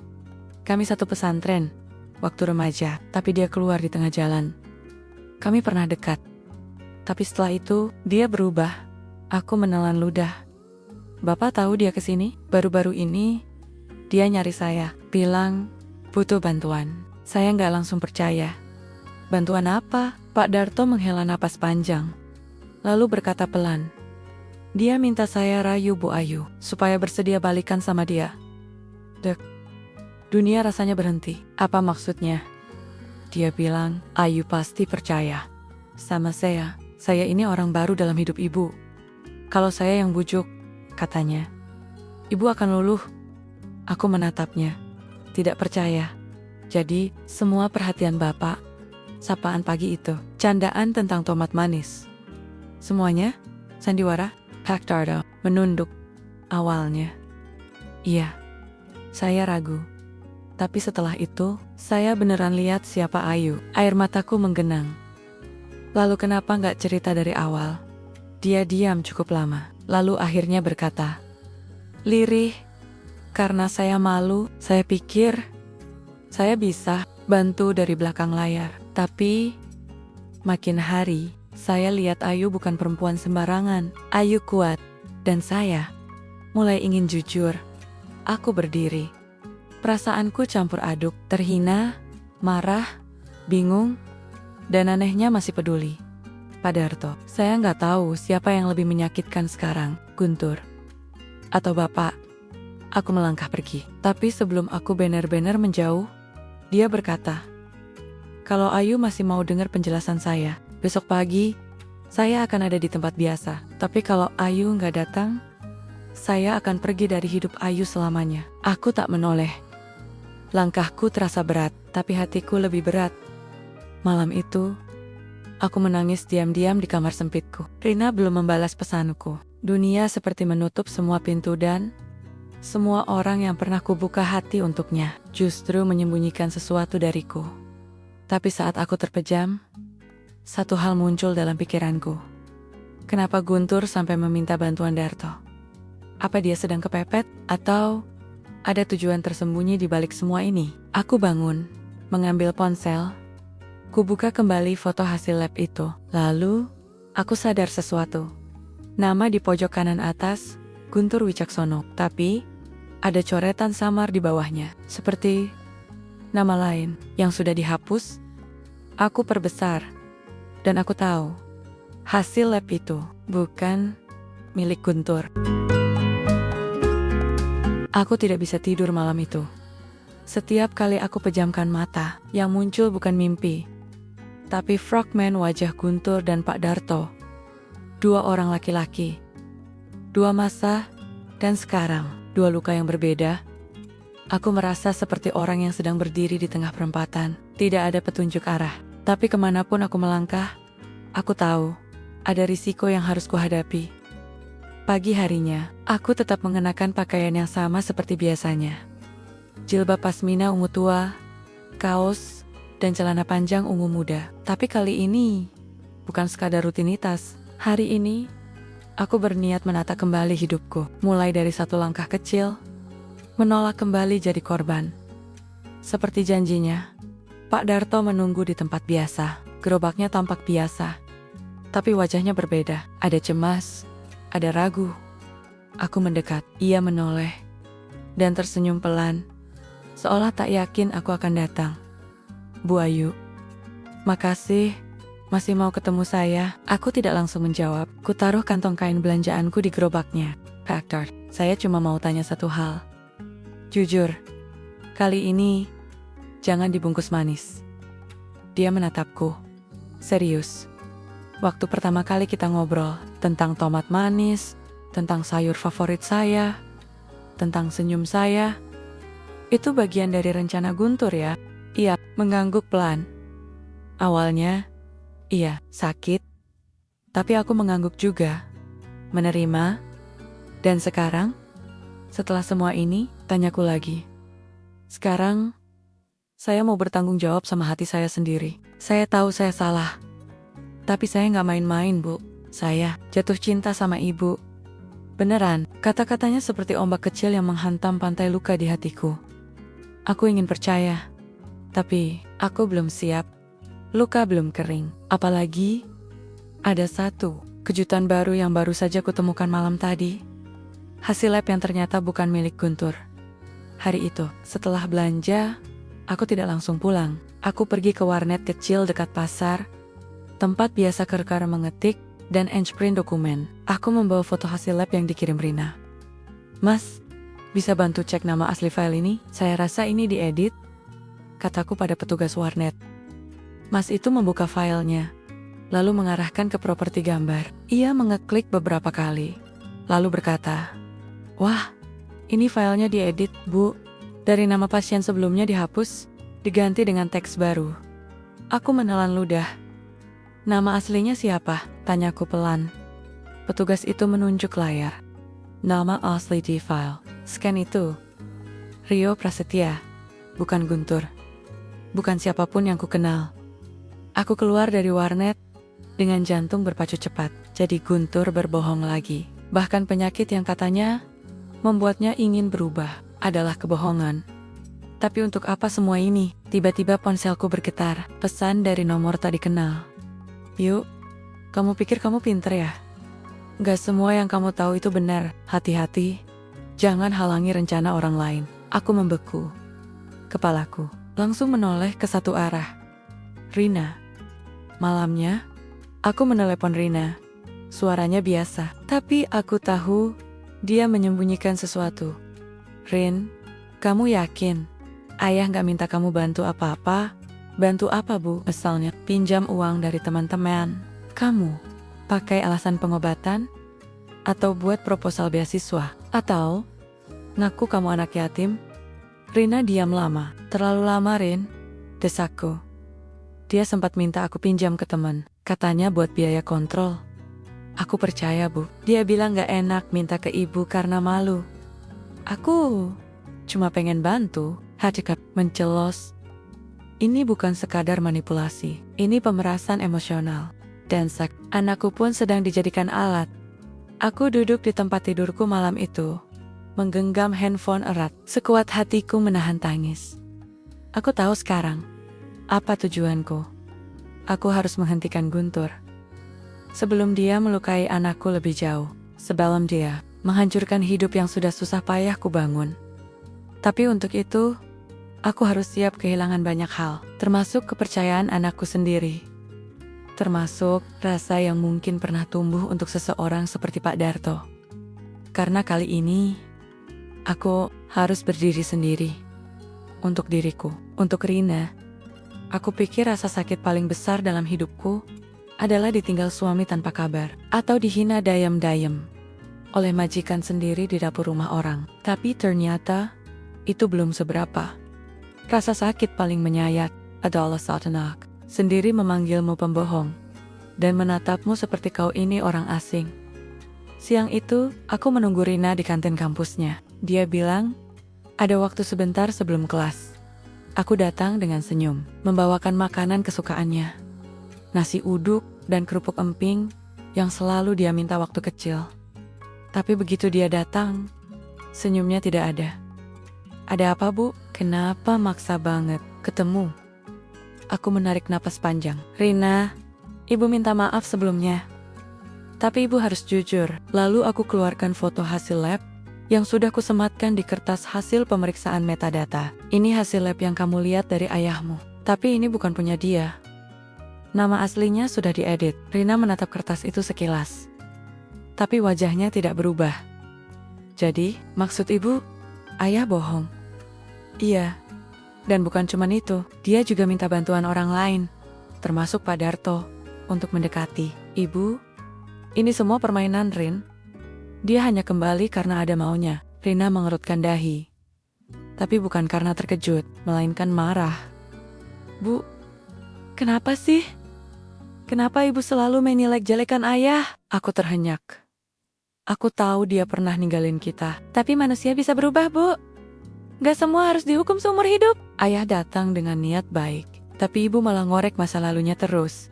Kami satu pesantren waktu remaja, tapi dia keluar di tengah jalan. Kami pernah dekat. Tapi setelah itu, dia berubah. Aku menelan ludah. Bapak tahu dia kesini? Baru-baru ini, dia nyari saya. Bilang, butuh bantuan. Saya nggak langsung percaya. Bantuan apa? Pak Darto menghela napas panjang, lalu berkata pelan. Dia minta saya rayu Bu Ayu, supaya bersedia balikan sama dia. Dek, dunia rasanya berhenti. Apa maksudnya? Dia bilang, Ayu pasti percaya sama saya. Saya ini orang baru dalam hidup ibu. Kalau saya yang bujuk, katanya, ibu akan luluh. Aku menatapnya, tidak percaya. Jadi, semua perhatian bapak, sapaan pagi itu, candaan tentang tomat manis. Semuanya, sandiwara, Pak Darto menunduk. Awalnya, iya, saya ragu. Tapi setelah itu, saya beneran lihat siapa Ayu. Air mataku menggenang. Lalu kenapa nggak cerita dari awal? Dia diam cukup lama, lalu akhirnya berkata, lirih, karena saya malu, saya pikir saya bisa bantu dari belakang layar. Tapi, makin hari, saya lihat Ayu bukan perempuan sembarangan. Ayu kuat, dan saya mulai ingin jujur. Aku berdiri. Perasaanku campur aduk, terhina, marah, bingung, dan anehnya masih peduli. Pak Darto, saya nggak tahu siapa yang lebih menyakitkan sekarang, Guntur atau Bapak. Aku melangkah pergi, tapi sebelum aku benar-benar menjauh, dia berkata, kalau Ayu masih mau dengar penjelasan saya, besok pagi, saya akan ada di tempat biasa. Tapi kalau Ayu nggak datang, saya akan pergi dari hidup Ayu selamanya. Aku tak menoleh. Langkahku terasa berat, tapi hatiku lebih berat. Malam itu, aku menangis diam-diam di kamar sempitku. Rina belum membalas pesanku. Dunia seperti menutup semua pintu dan semua orang yang pernah kubuka hati untuknya justru menyembunyikan sesuatu dariku. Tapi saat aku terpejam, satu hal muncul dalam pikiranku. Kenapa Guntur sampai meminta bantuan Darto? Apa dia sedang kepepet? Atau ada tujuan tersembunyi di balik semua ini? Aku bangun, mengambil ponsel, kubuka kembali foto hasil lab itu. Lalu, aku sadar sesuatu. Nama di pojok kanan atas, Guntur Wicaksono. Tapi, ada coretan samar di bawahnya. Seperti nama lain yang sudah dihapus. Aku perbesar. Dan aku tahu, hasil lab itu bukan milik Guntur. Aku tidak bisa tidur malam itu. Setiap kali aku pejamkan mata, yang muncul bukan mimpi, tapi fragmen wajah Guntur dan Pak Darto. Dua orang laki-laki, dua masa, dan sekarang, dua luka yang berbeda. Aku merasa seperti orang yang sedang berdiri di tengah perempatan. Tidak ada petunjuk arah, tapi kemanapun aku melangkah, aku tahu, ada risiko yang harus kuhadapi. Pagi harinya, aku tetap mengenakan pakaian yang sama seperti biasanya. Jilbab pasmina ungu tua, kaos, dan celana panjang ungu muda. Tapi kali ini, bukan sekadar rutinitas. Hari ini, aku berniat menata kembali hidupku. Mulai dari satu langkah kecil, menolak kembali jadi korban. Seperti janjinya, Pak Darto menunggu di tempat biasa. Gerobaknya tampak biasa, tapi wajahnya berbeda. Ada cemas, ada ragu. Aku mendekat, ia menoleh, dan tersenyum pelan, seolah tak yakin aku akan datang. Bu Ayu, makasih, masih mau ketemu saya? Aku tidak langsung menjawab, ku taruh kantong kain belanjaanku di gerobaknya. Pak Darto, saya cuma mau tanya satu hal. Jujur, kali ini, jangan dibungkus manis. Dia menatapku, serius. Waktu pertama kali kita ngobrol tentang tomat manis, tentang sayur favorit saya, tentang senyum saya, itu bagian dari rencana Guntur ya? Iya, mengangguk pelan. Awalnya, iya, sakit. Tapi aku mengangguk juga, menerima. Dan sekarang, setelah semua ini, tanyaku lagi. Sekarang, saya mau bertanggung jawab sama hati saya sendiri. Saya tahu saya salah. Tapi saya nggak main-main, Bu. Saya jatuh cinta sama ibu. Beneran, kata-katanya seperti ombak kecil yang menghantam pantai luka di hatiku. Aku ingin percaya, tapi aku belum siap. Luka belum kering. Apalagi, ada satu kejutan baru yang baru saja kutemukan malam tadi. Hasil lab yang ternyata bukan milik Guntur. Hari itu, setelah belanja, Aku tidak langsung pulang. Aku pergi ke warnet kecil dekat pasar, tempat biasa Kerkar mengetik dan print dokumen. Aku membawa foto hasil lab yang dikirim Rina. Mas, bisa bantu cek nama asli file ini? Saya rasa ini diedit, kataku pada petugas warnet. Mas itu membuka filenya, lalu mengarahkan ke properti gambar. Ia mengeklik beberapa kali, lalu berkata, "Wah, ini filenya diedit, Bu. Dari nama pasien sebelumnya dihapus, diganti dengan teks baru." Aku menelan ludah. "Nama aslinya siapa?" tanyaku pelan. Petugas itu menunjuk layar. Nama asli di file. Scan itu. Rio Prasetya, bukan Guntur. Bukan siapapun yang kukenal. Aku keluar dari warnet dengan jantung berpacu cepat. Jadi Guntur berbohong lagi. Bahkan penyakit yang katanya membuatnya ingin berubah adalah kebohongan. Tapi untuk apa semua ini? Tiba-tiba ponselku bergetar. Pesan dari nomor tak dikenal. "Yuk, kamu pikir kamu pinter ya? Gak semua yang kamu tahu itu benar. Hati-hati. Jangan halangi rencana orang lain." Aku membeku. Kepalaku langsung menoleh ke satu arah. Rina. Malamnya, aku menelepon Rina. Suaranya biasa, tapi aku tahu dia menyembunyikan sesuatu. "Rin, kamu yakin ayah gak minta kamu bantu apa-apa?" "Bantu apa, Bu?" Misalnya, pinjam uang dari teman-teman. "Kamu pakai alasan pengobatan? Atau buat proposal beasiswa? Atau ngaku kamu anak yatim?" Rina diam lama. "Terlalu lama, Rin," desakku. "Dia sempat minta aku pinjam ke teman. Katanya buat biaya kontrol." "Aku percaya, Bu. Dia bilang gak enak minta ke ibu karena malu." "Aku cuma pengen bantu," hatiku mencelos. Ini bukan sekadar manipulasi. Ini pemerasan emosional. Dan anakku pun sedang dijadikan alat. Aku duduk di tempat tidurku malam itu, menggenggam handphone erat. Sekuat hatiku menahan tangis. Aku tahu sekarang apa tujuanku. Aku harus menghentikan Guntur sebelum dia melukai anakku lebih jauh. Sebelum dia menghancurkan hidup yang sudah susah payah kubangun. Tapi untuk itu, aku harus siap kehilangan banyak hal, termasuk kepercayaan anakku sendiri. Termasuk rasa yang mungkin pernah tumbuh untuk seseorang seperti Pak Darto. Karena kali ini, aku harus berdiri sendiri. Untuk diriku, untuk Rina. Aku pikir rasa sakit paling besar dalam hidupku adalah ditinggal suami tanpa kabar, atau dihina dayam-dayam oleh majikan sendiri di dapur rumah orang. Tapi ternyata, itu belum seberapa. Rasa sakit paling menyayat adalah saat anak sendiri memanggilmu pembohong dan menatapmu seperti kau ini orang asing. Siang itu, aku menunggu Rina di kantin kampusnya. Dia bilang, ada waktu sebentar sebelum kelas. Aku datang dengan senyum, membawakan makanan kesukaannya. Nasi uduk dan kerupuk emping yang selalu dia minta waktu kecil. Tapi begitu dia datang, senyumnya tidak ada. "Ada apa, Bu? Kenapa maksa banget ketemu?" Aku menarik napas panjang. "Rina, Ibu minta maaf sebelumnya. Tapi Ibu harus jujur." Lalu aku keluarkan foto hasil lab yang sudah kusematkan di kertas hasil pemeriksaan metadata. "Ini hasil lab yang kamu lihat dari ayahmu. Tapi ini bukan punya dia. Nama aslinya sudah diedit." Rina menatap kertas itu sekilas. Tapi wajahnya tidak berubah. "Jadi, maksud Ibu, ayah bohong?" "Iya. Dan bukan cuma itu, dia juga minta bantuan orang lain, termasuk Pak Darto, untuk mendekati Ibu. Ini semua permainan, Rin. Dia hanya kembali karena ada maunya." Rina mengerutkan dahi. Tapi bukan karena terkejut, melainkan marah. "Bu, kenapa sih? Kenapa Ibu selalu menjelek-jelekan ayah?" Aku terhenyak. Aku tahu dia pernah ninggalin kita. Tapi manusia bisa berubah, Bu. Gak semua harus dihukum seumur hidup. Ayah datang dengan niat baik, tapi Ibu malah ngorek masa lalunya terus.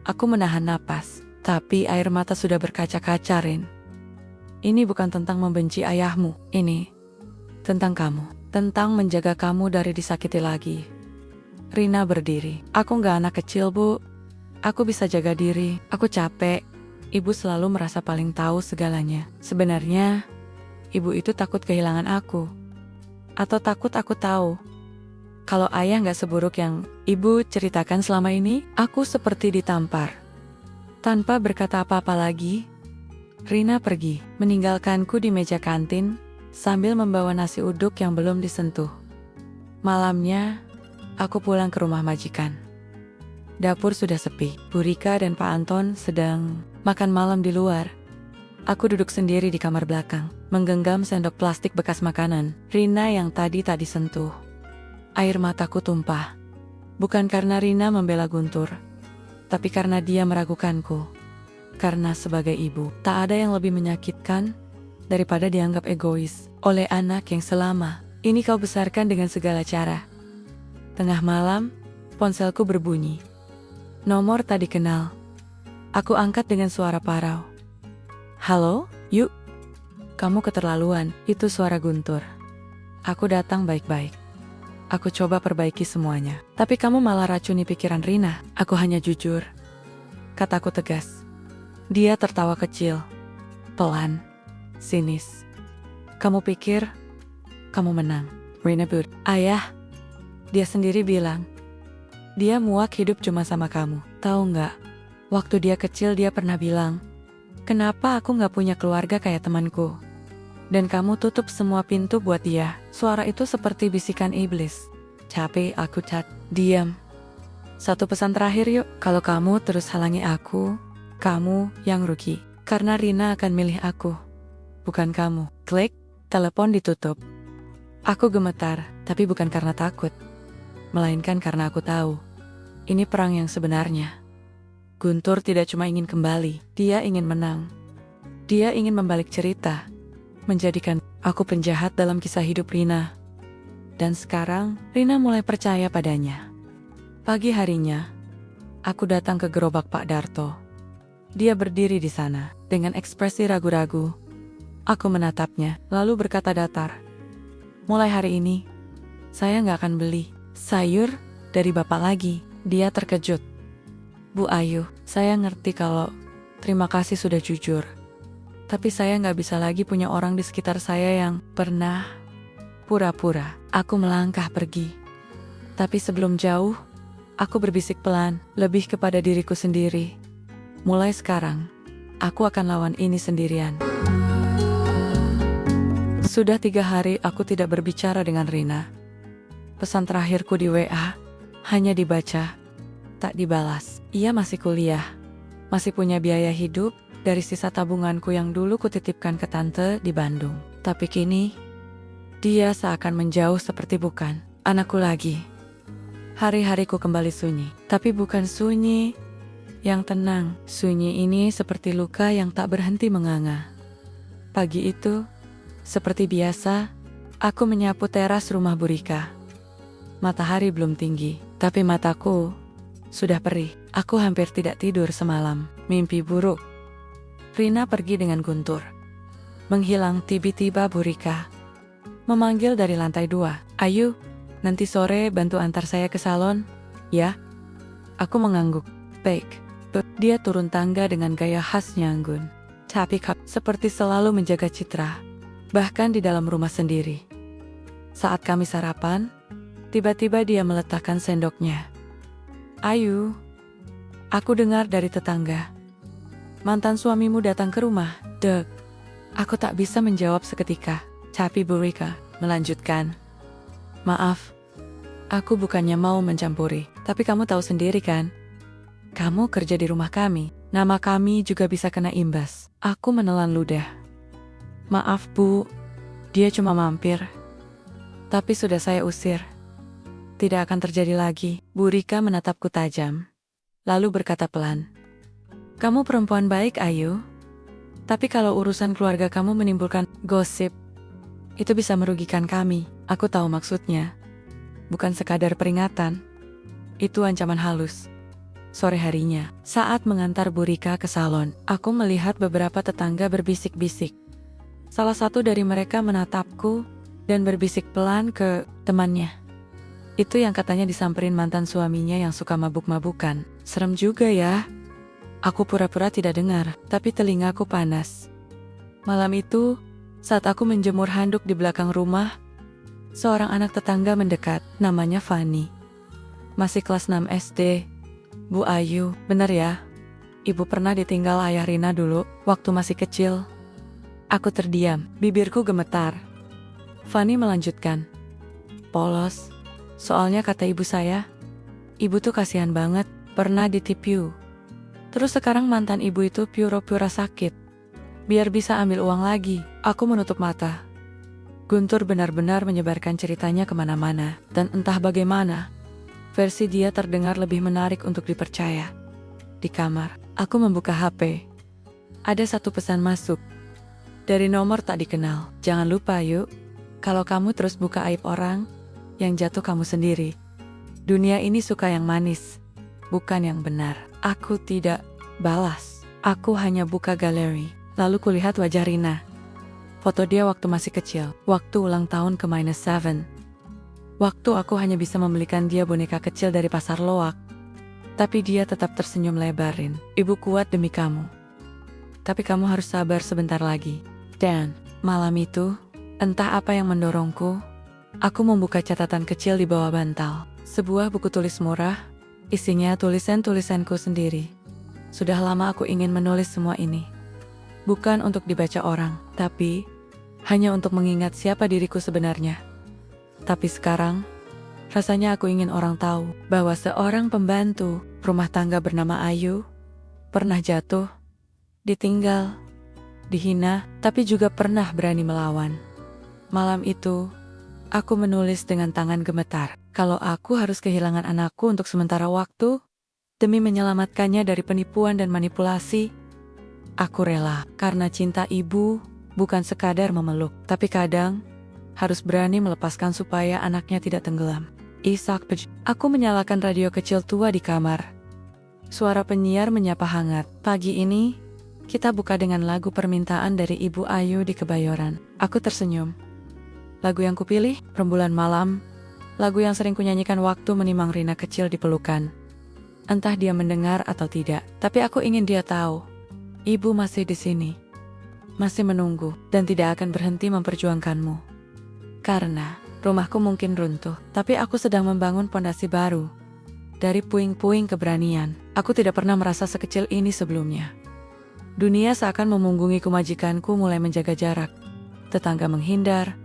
Aku menahan napas, tapi air mata sudah berkaca-kaca, Rin. Ini bukan tentang membenci ayahmu, ini tentang kamu, tentang menjaga kamu dari disakiti lagi. Rina berdiri. "Aku gak anak kecil, Bu. Aku bisa jaga diri. Aku capek. Ibu selalu merasa paling tahu segalanya. Sebenarnya, Ibu itu takut kehilangan aku. Atau takut aku tahu Kalau ayah nggak seburuk yang ibu ceritakan selama ini, aku seperti ditampar. Tanpa berkata apa-apa lagi, Rina pergi, meninggalkanku di meja kantin, sambil membawa nasi uduk yang belum disentuh. Malamnya, aku pulang ke rumah majikan. Dapur sudah sepi, Bu Rika dan Pak Anton sedang makan malam di luar. Aku duduk sendiri di kamar belakang, menggenggam sendok plastik bekas makanan Rina yang tadi tak disentuh. Air mataku tumpah. Bukan karena Rina membela Guntur, tapi karena dia meragukanku. Karena sebagai ibu, tak ada yang lebih menyakitkan daripada dianggap egois oleh anak yang selama ini kau besarkan dengan segala cara. Tengah malam, ponselku berbunyi. Nomor tak dikenal. Aku angkat dengan suara parau. Halo, yuk. Kamu keterlaluan, itu suara Guntur. Aku datang baik-baik. Aku coba perbaiki semuanya. Tapi kamu malah racuni pikiran Rina. Aku hanya jujur. Kataku tegas. Dia tertawa kecil. Pelan. Sinis. Kamu pikir kamu menang. Rina but. Ayah. Dia sendiri bilang. Dia muak hidup cuma sama kamu. Tahu nggak? Waktu dia kecil dia pernah bilang. Kenapa aku nggak punya keluarga kayak temanku? Dan kamu tutup semua pintu buat dia. Suara itu seperti bisikan iblis. Capek aku diam. Satu pesan terakhir yuk. Kalau kamu terus halangi aku, kamu yang rugi. Karena Rina akan milih aku. Bukan kamu. Klik, telepon ditutup. Aku gemetar, tapi bukan karena takut. Melainkan karena aku tahu. Ini perang yang sebenarnya. Guntur tidak cuma ingin kembali, dia ingin menang. Dia ingin membalik cerita, menjadikan aku penjahat dalam kisah hidup Rina. Dan sekarang, Rina mulai percaya padanya. Pagi harinya, aku datang ke gerobak Pak Darto. Dia berdiri di sana, dengan ekspresi ragu-ragu. Aku menatapnya, lalu berkata datar. Mulai hari ini, saya nggak akan beli sayur dari Bapak lagi. Dia terkejut. Bu Ayu, saya ngerti kalau terima kasih sudah jujur. Tapi saya nggak bisa lagi punya orang di sekitar saya yang pernah pura-pura. Aku melangkah pergi. Tapi sebelum jauh, aku berbisik pelan, lebih kepada diriku sendiri. Mulai sekarang, aku akan lawan ini sendirian. Sudah 3 hari aku tidak berbicara dengan Rina. Pesan terakhirku di WA, hanya dibaca, tak dibalas. Ia masih kuliah, masih punya biaya hidup dari sisa tabunganku yang dulu kutitipkan ke tante di Bandung. Tapi kini, dia seakan menjauh seperti bukan anakku lagi. Hari-hariku kembali sunyi, tapi bukan sunyi yang tenang. Sunyi ini seperti luka yang tak berhenti menganga. Pagi itu, seperti biasa, aku menyapu teras rumah Bu Rika. Matahari belum tinggi, tapi mataku sudah perih. Aku hampir tidak tidur semalam. Mimpi buruk. Rina pergi dengan Guntur. Menghilang tiba-tiba Bu Rika memanggil dari lantai 2. Ayu, nanti sore bantu antar saya ke salon, ya? Aku mengangguk. Baik. Dia turun tangga dengan gaya khasnya anggun. Tapi seperti selalu menjaga citra. Bahkan di dalam rumah sendiri. Saat kami sarapan, tiba-tiba dia meletakkan sendoknya. Ayu, aku dengar dari tetangga. Mantan suamimu datang ke rumah, Dek. Aku tak bisa menjawab seketika. Tapi Bu Rika melanjutkan. Maaf, aku bukannya mau mencampuri. Tapi kamu tahu sendiri kan? Kamu kerja di rumah kami. Nama kami juga bisa kena imbas. Aku menelan ludah. Maaf Bu, dia cuma mampir. Tapi sudah saya usir. Tidak akan terjadi lagi. Bu Rika menatapku tajam. Lalu berkata pelan. Kamu perempuan baik, Ayu. Tapi kalau urusan keluarga kamu menimbulkan gosip, itu bisa merugikan kami. Aku tahu maksudnya. Bukan sekadar peringatan. Itu ancaman halus. Sore harinya, saat mengantar Bu Rika ke salon, aku melihat beberapa tetangga berbisik-bisik. Salah satu dari mereka menatapku dan berbisik pelan ke temannya. Itu yang katanya disamperin mantan suaminya yang suka mabuk-mabukan. Serem juga ya. Aku pura-pura tidak dengar, tapi telingaku panas. Malam itu, saat aku menjemur handuk di belakang rumah, Seorang anak tetangga mendekat, namanya Fanny. Masih kelas 6 SD. Bu Ayu, benar ya? Ibu pernah ditinggal ayah Rina dulu, waktu masih kecil. Aku terdiam, bibirku gemetar. Fanny melanjutkan. Polos. Soalnya kata ibu saya, ibu tuh kasihan banget, pernah ditipu. Terus sekarang mantan ibu itu pura-pura sakit. Biar bisa ambil uang lagi, aku menutup mata. Guntur benar-benar menyebarkan ceritanya kemana-mana, dan entah bagaimana, versi dia terdengar lebih menarik untuk dipercaya. Di kamar, aku membuka HP. Ada satu pesan masuk. Dari nomor tak dikenal. Jangan lupa yuk, kalau kamu terus buka aib orang, yang jatuh kamu sendiri. Dunia ini suka yang manis, bukan yang benar. Aku tidak balas. Aku hanya buka galeri. Lalu kulihat wajah Rina. Foto dia waktu masih kecil, waktu ulang tahun ke -7. Waktu aku hanya bisa membelikan dia boneka kecil dari pasar loak. Tapi dia tetap tersenyum lebarin. Ibu kuat demi kamu. Tapi kamu harus sabar sebentar lagi. Dan malam itu, entah apa yang mendorongku, aku membuka catatan kecil di bawah bantal. Sebuah buku tulis murah, isinya tulisan-tulisanku sendiri. Sudah lama aku ingin menulis semua ini. Bukan untuk dibaca orang, tapi hanya untuk mengingat siapa diriku sebenarnya. Tapi sekarang, rasanya aku ingin orang tahu bahwa seorang pembantu rumah tangga bernama Ayu pernah jatuh, ditinggal, dihina, tapi juga pernah berani melawan. Malam itu, aku menulis dengan tangan gemetar. Kalau aku harus kehilangan anakku untuk sementara waktu, demi menyelamatkannya dari penipuan dan manipulasi, aku rela. Karena cinta ibu bukan sekadar memeluk, tapi kadang harus berani melepaskan supaya anaknya tidak tenggelam. Isak Pej. Aku menyalakan radio kecil tua di kamar. Suara penyiar menyapa hangat. Pagi ini, kita buka dengan lagu permintaan dari Ibu Ayu di Kebayoran. Aku tersenyum. Lagu yang kupilih, Rembulan Malam. Lagu yang sering kunyanyikan waktu menimang Rina kecil di pelukan. Entah dia mendengar atau tidak, tapi aku ingin dia tahu. Ibu masih di sini. Masih menunggu, dan tidak akan berhenti memperjuangkanmu. Karena rumahku mungkin runtuh, tapi aku sedang membangun pondasi baru. Dari puing-puing keberanian, aku tidak pernah merasa sekecil ini sebelumnya. Dunia seakan memunggungi majikanku mulai menjaga jarak. Tetangga menghindar.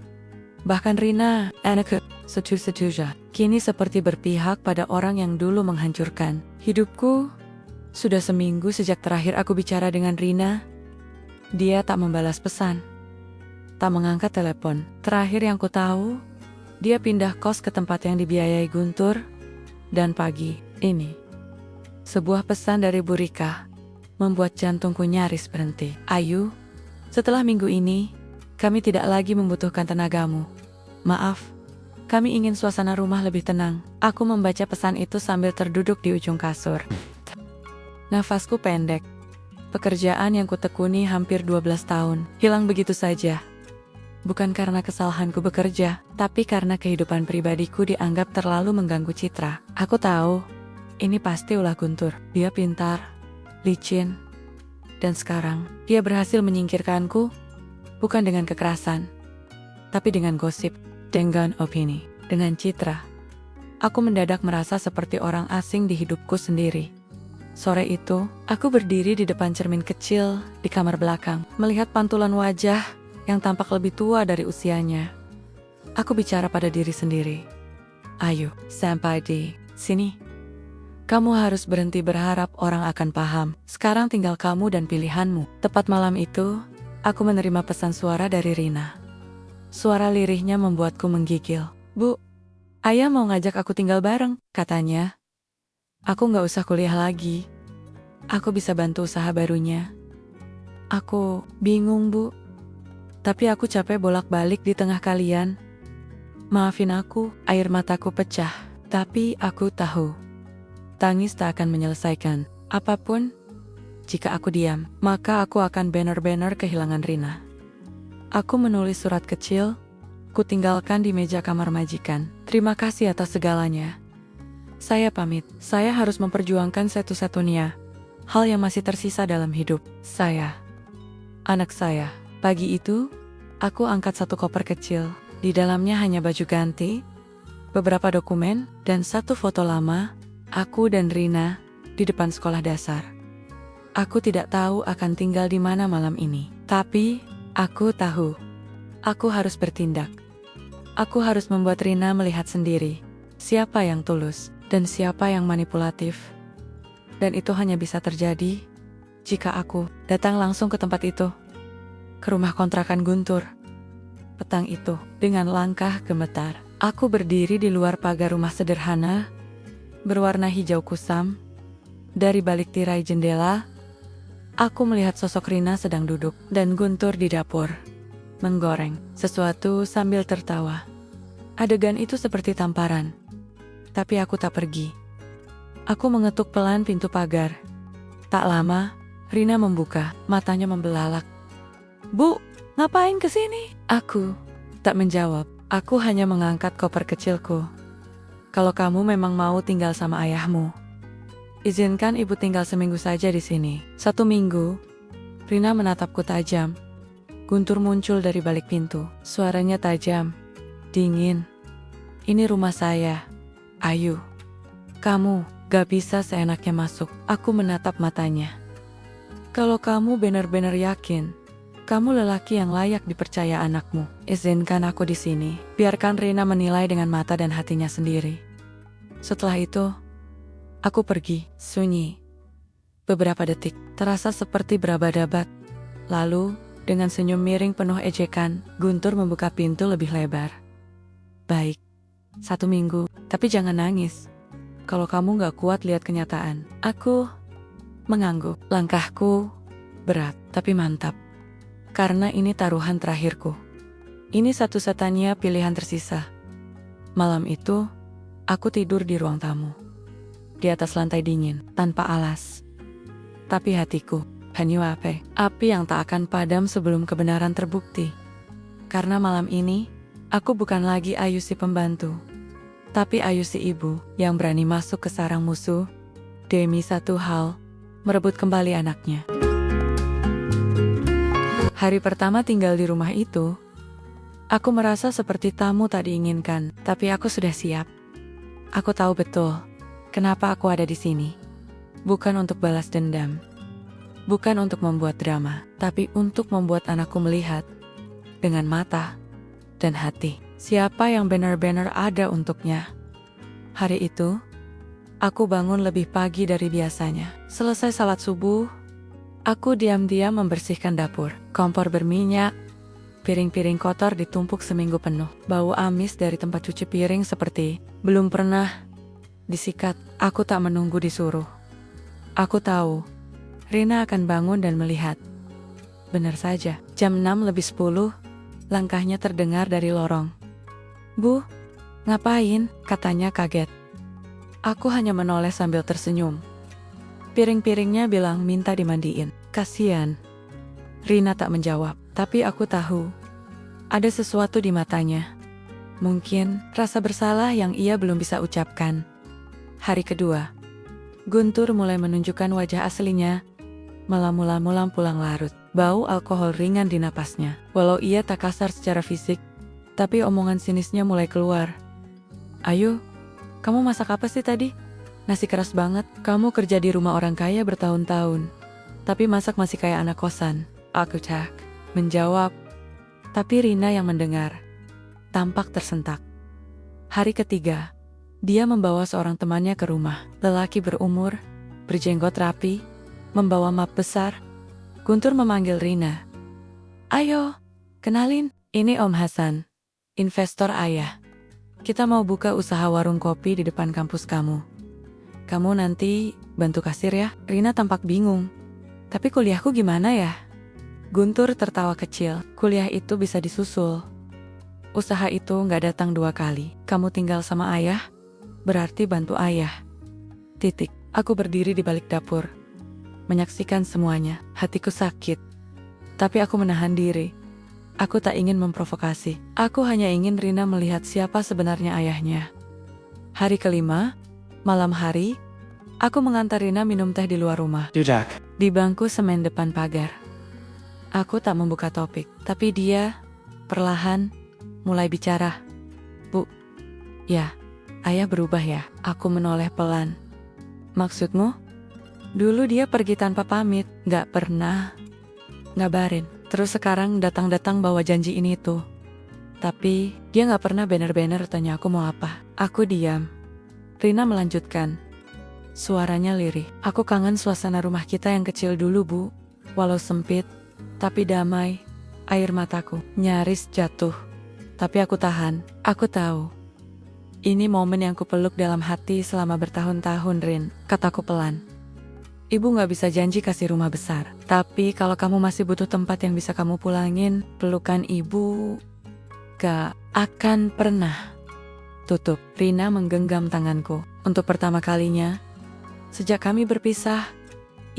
Bahkan Rina, anakku, setuju-setuju, kini seperti berpihak pada orang yang dulu menghancurkan hidupku. Sudah seminggu sejak terakhir aku bicara dengan Rina. Dia tak membalas pesan. Tak mengangkat telepon. Terakhir yang ku tahu, dia pindah kos ke tempat yang dibiayai Guntur. Dan pagi ini, sebuah pesan dari Bu Rika membuat jantungku nyaris berhenti. Ayu, setelah minggu ini, kami tidak lagi membutuhkan tenagamu. Maaf, kami ingin suasana rumah lebih tenang. Aku membaca pesan itu sambil terduduk di ujung kasur. Nafasku pendek. Pekerjaan yang kutekuni hampir 12 tahun, hilang begitu saja. Bukan karena kesalahanku bekerja, tapi karena kehidupan pribadiku dianggap terlalu mengganggu citra. Aku tahu, ini pasti ulah Guntur. Dia pintar, licin, dan sekarang dia berhasil menyingkirkanku, bukan dengan kekerasan, tapi dengan gosip, dengan opini, dengan citra. Aku mendadak merasa seperti orang asing di hidupku sendiri. Sore itu, aku berdiri di depan cermin kecil di kamar belakang, melihat pantulan wajah yang tampak lebih tua dari usianya. Aku bicara pada diri sendiri. Ayo, sampai di sini. Kamu harus berhenti berharap orang akan paham. Sekarang tinggal kamu dan pilihanmu. Tepat malam itu, aku menerima pesan suara dari Rina. Suara lirihnya membuatku menggigil. Bu, ayah mau ngajak aku tinggal bareng, katanya. Aku gak usah kuliah lagi. Aku bisa bantu usaha barunya. Aku bingung, Bu. Tapi aku capek bolak-balik di tengah kalian. Maafin aku, air mataku pecah. Tapi aku tahu, tangis tak akan menyelesaikan apapun. Jika aku diam, maka aku akan benar-benar kehilangan Rina. Aku menulis surat kecil, kutinggalkan di meja kamar majikan. Terima kasih atas segalanya. Saya pamit, saya harus memperjuangkan satu-satunya hal yang masih tersisa dalam hidup saya. Anak saya. Pagi itu, aku angkat satu koper kecil. Di dalamnya hanya baju ganti, beberapa dokumen, dan satu foto lama, aku dan Rina, di depan sekolah dasar. Aku tidak tahu akan tinggal di mana malam ini. Tapi, aku tahu. Aku harus bertindak. Aku harus membuat Rina melihat sendiri siapa yang tulus dan siapa yang manipulatif. Dan itu hanya bisa terjadi jika aku datang langsung ke tempat itu. Ke rumah kontrakan Guntur. Petang itu, dengan langkah gemetar, aku berdiri di luar pagar rumah sederhana, berwarna hijau kusam. Dari balik tirai jendela, aku melihat sosok Rina sedang duduk, dan Guntur di dapur, menggoreng sesuatu sambil tertawa. Adegan itu seperti tamparan, tapi aku tak pergi. Aku mengetuk pelan pintu pagar. Tak lama, Rina membuka, matanya membelalak. "Bu, ngapain kesini?" Aku tak menjawab. Aku hanya mengangkat koper kecilku. "Kalau kamu memang mau tinggal sama ayahmu, izinkan ibu tinggal seminggu saja di sini." 1 minggu. Rina menatapku tajam. Guntur muncul dari balik pintu. Suaranya tajam, dingin. "Ini rumah saya, Ayu. Kamu gak bisa seenaknya masuk." Aku menatap matanya. "Kalau kamu benar-benar yakin kamu lelaki yang layak dipercaya anakmu, izinkan aku di sini. Biarkan Rina menilai dengan mata dan hatinya sendiri." Setelah itu, aku pergi, sunyi. Beberapa detik, terasa seperti berabad-abad. Lalu, dengan senyum miring penuh ejekan, Guntur membuka pintu lebih lebar. "Baik, 1 minggu, tapi jangan nangis. Kalau kamu gak kuat lihat kenyataan." Aku mengangguk. Langkahku berat, tapi mantap. Karena ini taruhan terakhirku. Ini satu-satunya pilihan tersisa. Malam itu, aku tidur di ruang tamu. Di atas lantai dingin, tanpa alas. Tapi hatiku, hanya api yang tak akan padam sebelum kebenaran terbukti. Karena malam ini, aku bukan lagi Ayu si pembantu. Tapi Ayu si ibu yang berani masuk ke sarang musuh demi satu hal, merebut kembali anaknya. Hari pertama tinggal di rumah itu, aku merasa seperti tamu tak diinginkan, tapi aku sudah siap. Aku tahu betul kenapa aku ada di sini. Bukan untuk balas dendam, bukan untuk membuat drama, tapi untuk membuat anakku melihat dengan mata dan hati siapa yang benar-benar ada untuknya. Hari itu, aku bangun lebih pagi dari biasanya. Selesai salat subuh, aku diam-diam membersihkan dapur. Kompor berminyak, piring-piring kotor ditumpuk seminggu penuh. Bau amis dari tempat cuci piring seperti belum pernah disikat. Aku tak menunggu disuruh. Aku tahu, Rina akan bangun dan melihat. Benar saja, jam 6:10, langkahnya terdengar dari lorong. "Bu, ngapain?" katanya kaget. Aku hanya menoleh sambil tersenyum. Piring-piringnya bilang minta dimandiin. Kasian. Rina tak menjawab, tapi aku tahu ada sesuatu di matanya. Mungkin rasa bersalah yang ia belum bisa ucapkan. Hari kedua, Guntur mulai menunjukkan wajah aslinya. Malam pulang larut, bau alkohol ringan di napasnya. Walau ia tak kasar secara fisik, tapi omongan sinisnya mulai keluar. "Ayu, kamu masak apa sih tadi? Nasi keras banget. Kamu kerja di rumah orang kaya bertahun-tahun, tapi masak masih kayak anak kosan." Aku tak menjawab, tapi Rina yang mendengar. Tampak tersentak. Hari ketiga, dia membawa seorang temannya ke rumah. Lelaki berumur, berjenggot rapi, membawa map besar. Guntur memanggil Rina. "Ayo, kenalin, ini Om Hasan, investor ayah. Kita mau buka usaha warung kopi di depan kampus kamu. Kamu nanti bantu kasir ya." Rina tampak bingung. "Tapi kuliahku gimana ya?" Guntur tertawa kecil. "Kuliah itu bisa disusul. Usaha itu gak datang 2 kali. Kamu tinggal sama ayah, berarti bantu ayah. Titik." Aku berdiri di balik dapur, menyaksikan semuanya. Hatiku sakit, tapi aku menahan diri. Aku tak ingin memprovokasi. Aku hanya ingin Rina melihat siapa sebenarnya ayahnya. Hari kelima, malam hari, aku mengantar Rina minum teh di luar rumah. Di bangku semen depan pagar. Aku tak membuka topik, tapi dia perlahan mulai bicara. Bu, ya, ayah berubah ya. Aku menoleh pelan. Maksudmu? Dulu dia pergi tanpa pamit, gak pernah ngabarin. Terus sekarang datang-datang bawa janji ini tuh. Tapi dia gak pernah bener-bener tanya aku mau apa. Aku diam. Rina melanjutkan. Suaranya lirih. Aku kangen suasana rumah kita yang kecil dulu, Bu. Walau sempit, tapi damai. Air mataku nyaris jatuh. Tapi aku tahan. Aku tahu. Ini momen yang kupeluk dalam hati selama bertahun-tahun, Rin. Kataku pelan. Ibu gak bisa janji kasih rumah besar. Tapi kalau kamu masih butuh tempat yang bisa kamu pulangin, pelukan ibu gak akan pernah tutup. Rina menggenggam tanganku. Untuk pertama kalinya, sejak kami berpisah,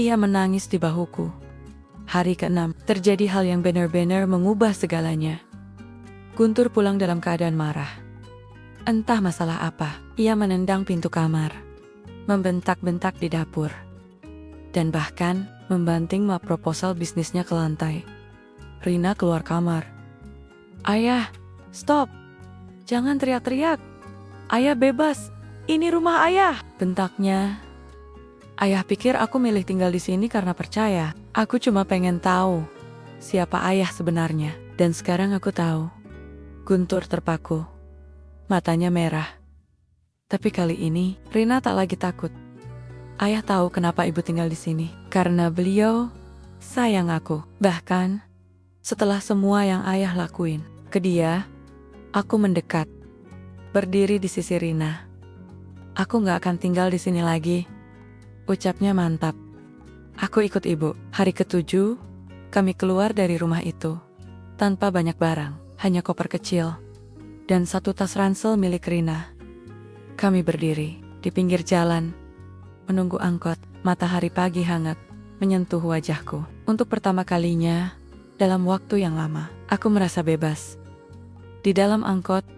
ia menangis di bahuku. Hari ke-6, terjadi hal yang benar-benar mengubah segalanya. Guntur pulang dalam keadaan marah. Entah masalah apa, ia menendang pintu kamar, membentak-bentak di dapur, dan bahkan membanting map proposal bisnisnya ke lantai. Rina keluar kamar. Ayah, stop! Jangan teriak-teriak! Ayah bebas! Ini rumah ayah! Bentaknya. Ayah pikir aku milih tinggal di sini karena percaya. Aku cuma pengen tahu siapa ayah sebenarnya. Dan sekarang aku tahu. Guntur terpaku. Matanya merah. Tapi kali ini, Rina tak lagi takut. Ayah tahu kenapa ibu tinggal di sini. Karena beliau sayang aku. Bahkan, setelah semua yang ayah lakuin ke dia, aku mendekat. Berdiri di sisi Rina. Aku gak akan tinggal di sini lagi. Ucapnya mantap. Aku ikut ibu. Hari ke-7, kami keluar dari rumah itu. Tanpa banyak barang, hanya koper kecil. Dan satu tas ransel milik Rina. Kami berdiri di pinggir jalan, menunggu angkot. Matahari pagi hangat menyentuh wajahku. Untuk pertama kalinya, dalam waktu yang lama, aku merasa bebas. Di dalam angkot,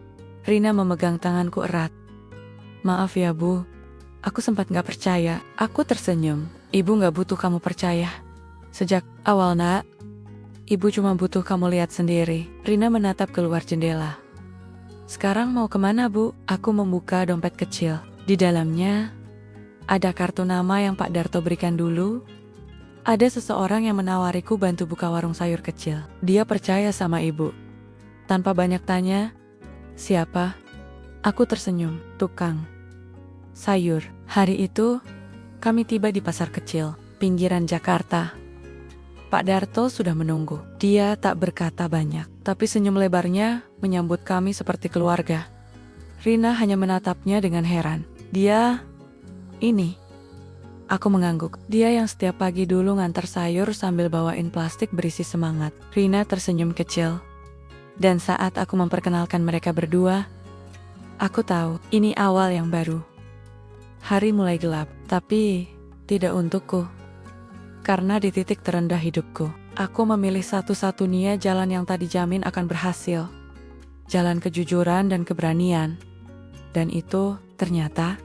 Rina memegang tanganku erat. Maaf ya, Bu. Aku sempat gak percaya. Aku tersenyum. Ibu gak butuh kamu percaya. Sejak awal, Nak. Ibu cuma butuh kamu lihat sendiri. Rina menatap keluar jendela. Sekarang mau kemana, Bu? Aku membuka dompet kecil. Di dalamnya, ada kartu nama yang Pak Darto berikan dulu. Ada seseorang yang menawariku bantu buka warung sayur kecil. Dia percaya sama ibu. Tanpa banyak tanya, siapa? Aku tersenyum. Tukang sayur. Hari itu, kami tiba di pasar kecil, pinggiran Jakarta. Pak Darto sudah menunggu. Dia tak berkata banyak, tapi senyum lebarnya menyambut kami seperti keluarga. Rina hanya menatapnya dengan heran. Dia, ini. Aku mengangguk. Dia yang setiap pagi dulu ngantar sayur sambil bawain plastik berisi semangat. Rina tersenyum kecil. Dan saat aku memperkenalkan mereka berdua, aku tahu ini awal yang baru. Hari mulai gelap, tapi tidak untukku. Karena di titik terendah hidupku, aku memilih satu-satunya jalan yang tak dijamin akan berhasil. Jalan kejujuran dan keberanian. Dan itu ternyata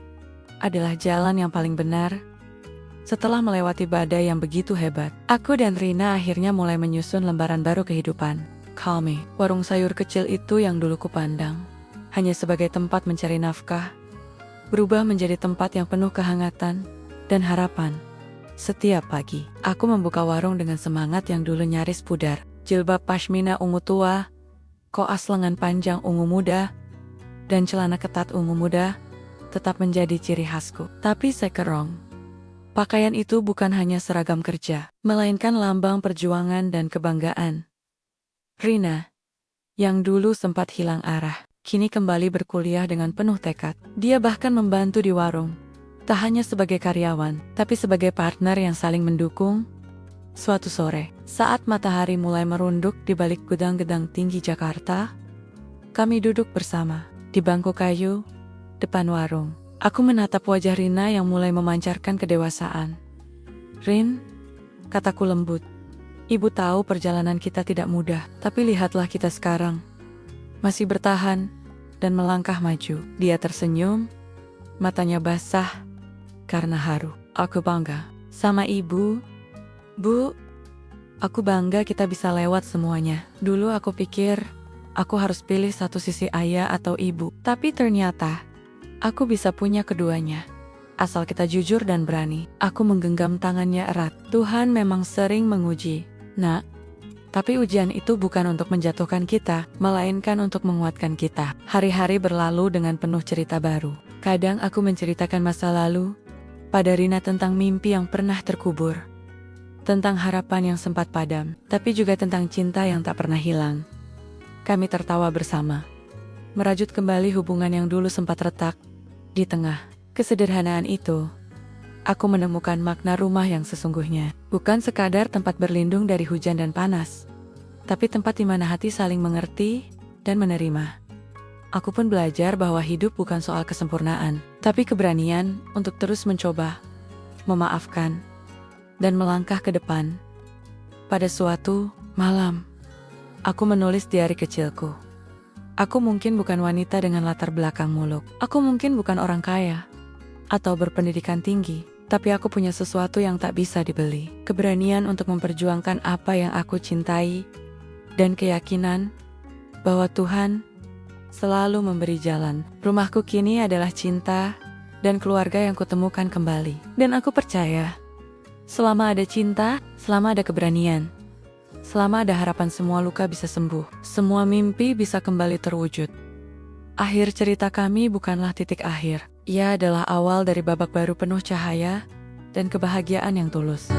adalah jalan yang paling benar. Setelah melewati badai yang begitu hebat, aku dan Rina akhirnya mulai menyusun lembaran baru kehidupan. Call Me, warung sayur kecil itu yang dulu kupandang hanya sebagai tempat mencari nafkah, berubah menjadi tempat yang penuh kehangatan dan harapan. Setiap pagi, aku membuka warung dengan semangat yang dulu nyaris pudar. Jilbab pashmina ungu tua, koas lengan panjang ungu muda, dan celana ketat ungu muda tetap menjadi ciri khasku. Tapi sekarang, pakaian itu bukan hanya seragam kerja, melainkan lambang perjuangan dan kebanggaan. Rina, yang dulu sempat hilang arah, kini kembali berkuliah dengan penuh tekad. Dia bahkan membantu di warung, tak hanya sebagai karyawan, tapi sebagai partner yang saling mendukung. Suatu sore, saat matahari mulai merunduk di balik gedang-gedang tinggi Jakarta, kami duduk bersama di bangku kayu depan warung. Aku menatap wajah Rina yang mulai memancarkan kedewasaan. Rin, kataku lembut, ibu tahu perjalanan kita tidak mudah, tapi lihatlah kita sekarang. Masih bertahan dan melangkah maju. Dia tersenyum, matanya basah karena haru. Aku bangga sama ibu. Bu, aku bangga kita bisa lewat semuanya. Dulu aku pikir aku harus pilih satu sisi ayah atau ibu. Tapi ternyata, aku bisa punya keduanya. Asal kita jujur dan berani. Aku menggenggam tangannya erat. Tuhan memang sering menguji, Nak. Tapi ujian itu bukan untuk menjatuhkan kita, melainkan untuk menguatkan kita. Hari-hari berlalu dengan penuh cerita baru. Kadang aku menceritakan masa lalu pada Rina tentang mimpi yang pernah terkubur, tentang harapan yang sempat padam, tapi juga tentang cinta yang tak pernah hilang. Kami tertawa bersama, merajut kembali hubungan yang dulu sempat retak. Di tengah kesederhanaan itu, aku menemukan makna rumah yang sesungguhnya. Bukan sekadar tempat berlindung dari hujan dan panas, tapi tempat di mana hati saling mengerti dan menerima. Aku pun belajar bahwa hidup bukan soal kesempurnaan, tapi keberanian untuk terus mencoba, memaafkan, dan melangkah ke depan. Pada suatu malam, aku menulis diari kecilku. Aku mungkin bukan wanita dengan latar belakang muluk. Aku mungkin bukan orang kaya atau berpendidikan tinggi, tapi aku punya sesuatu yang tak bisa dibeli. Keberanian untuk memperjuangkan apa yang aku cintai, dan keyakinan bahwa Tuhan selalu memberi jalan. Rumahku kini adalah cinta dan keluarga yang kutemukan kembali. Dan aku percaya, selama ada cinta, selama ada keberanian, selama ada harapan, semua luka bisa sembuh, semua mimpi bisa kembali terwujud. Akhir cerita kami bukanlah titik akhir. Ia adalah awal dari babak baru penuh cahaya dan kebahagiaan yang tulus.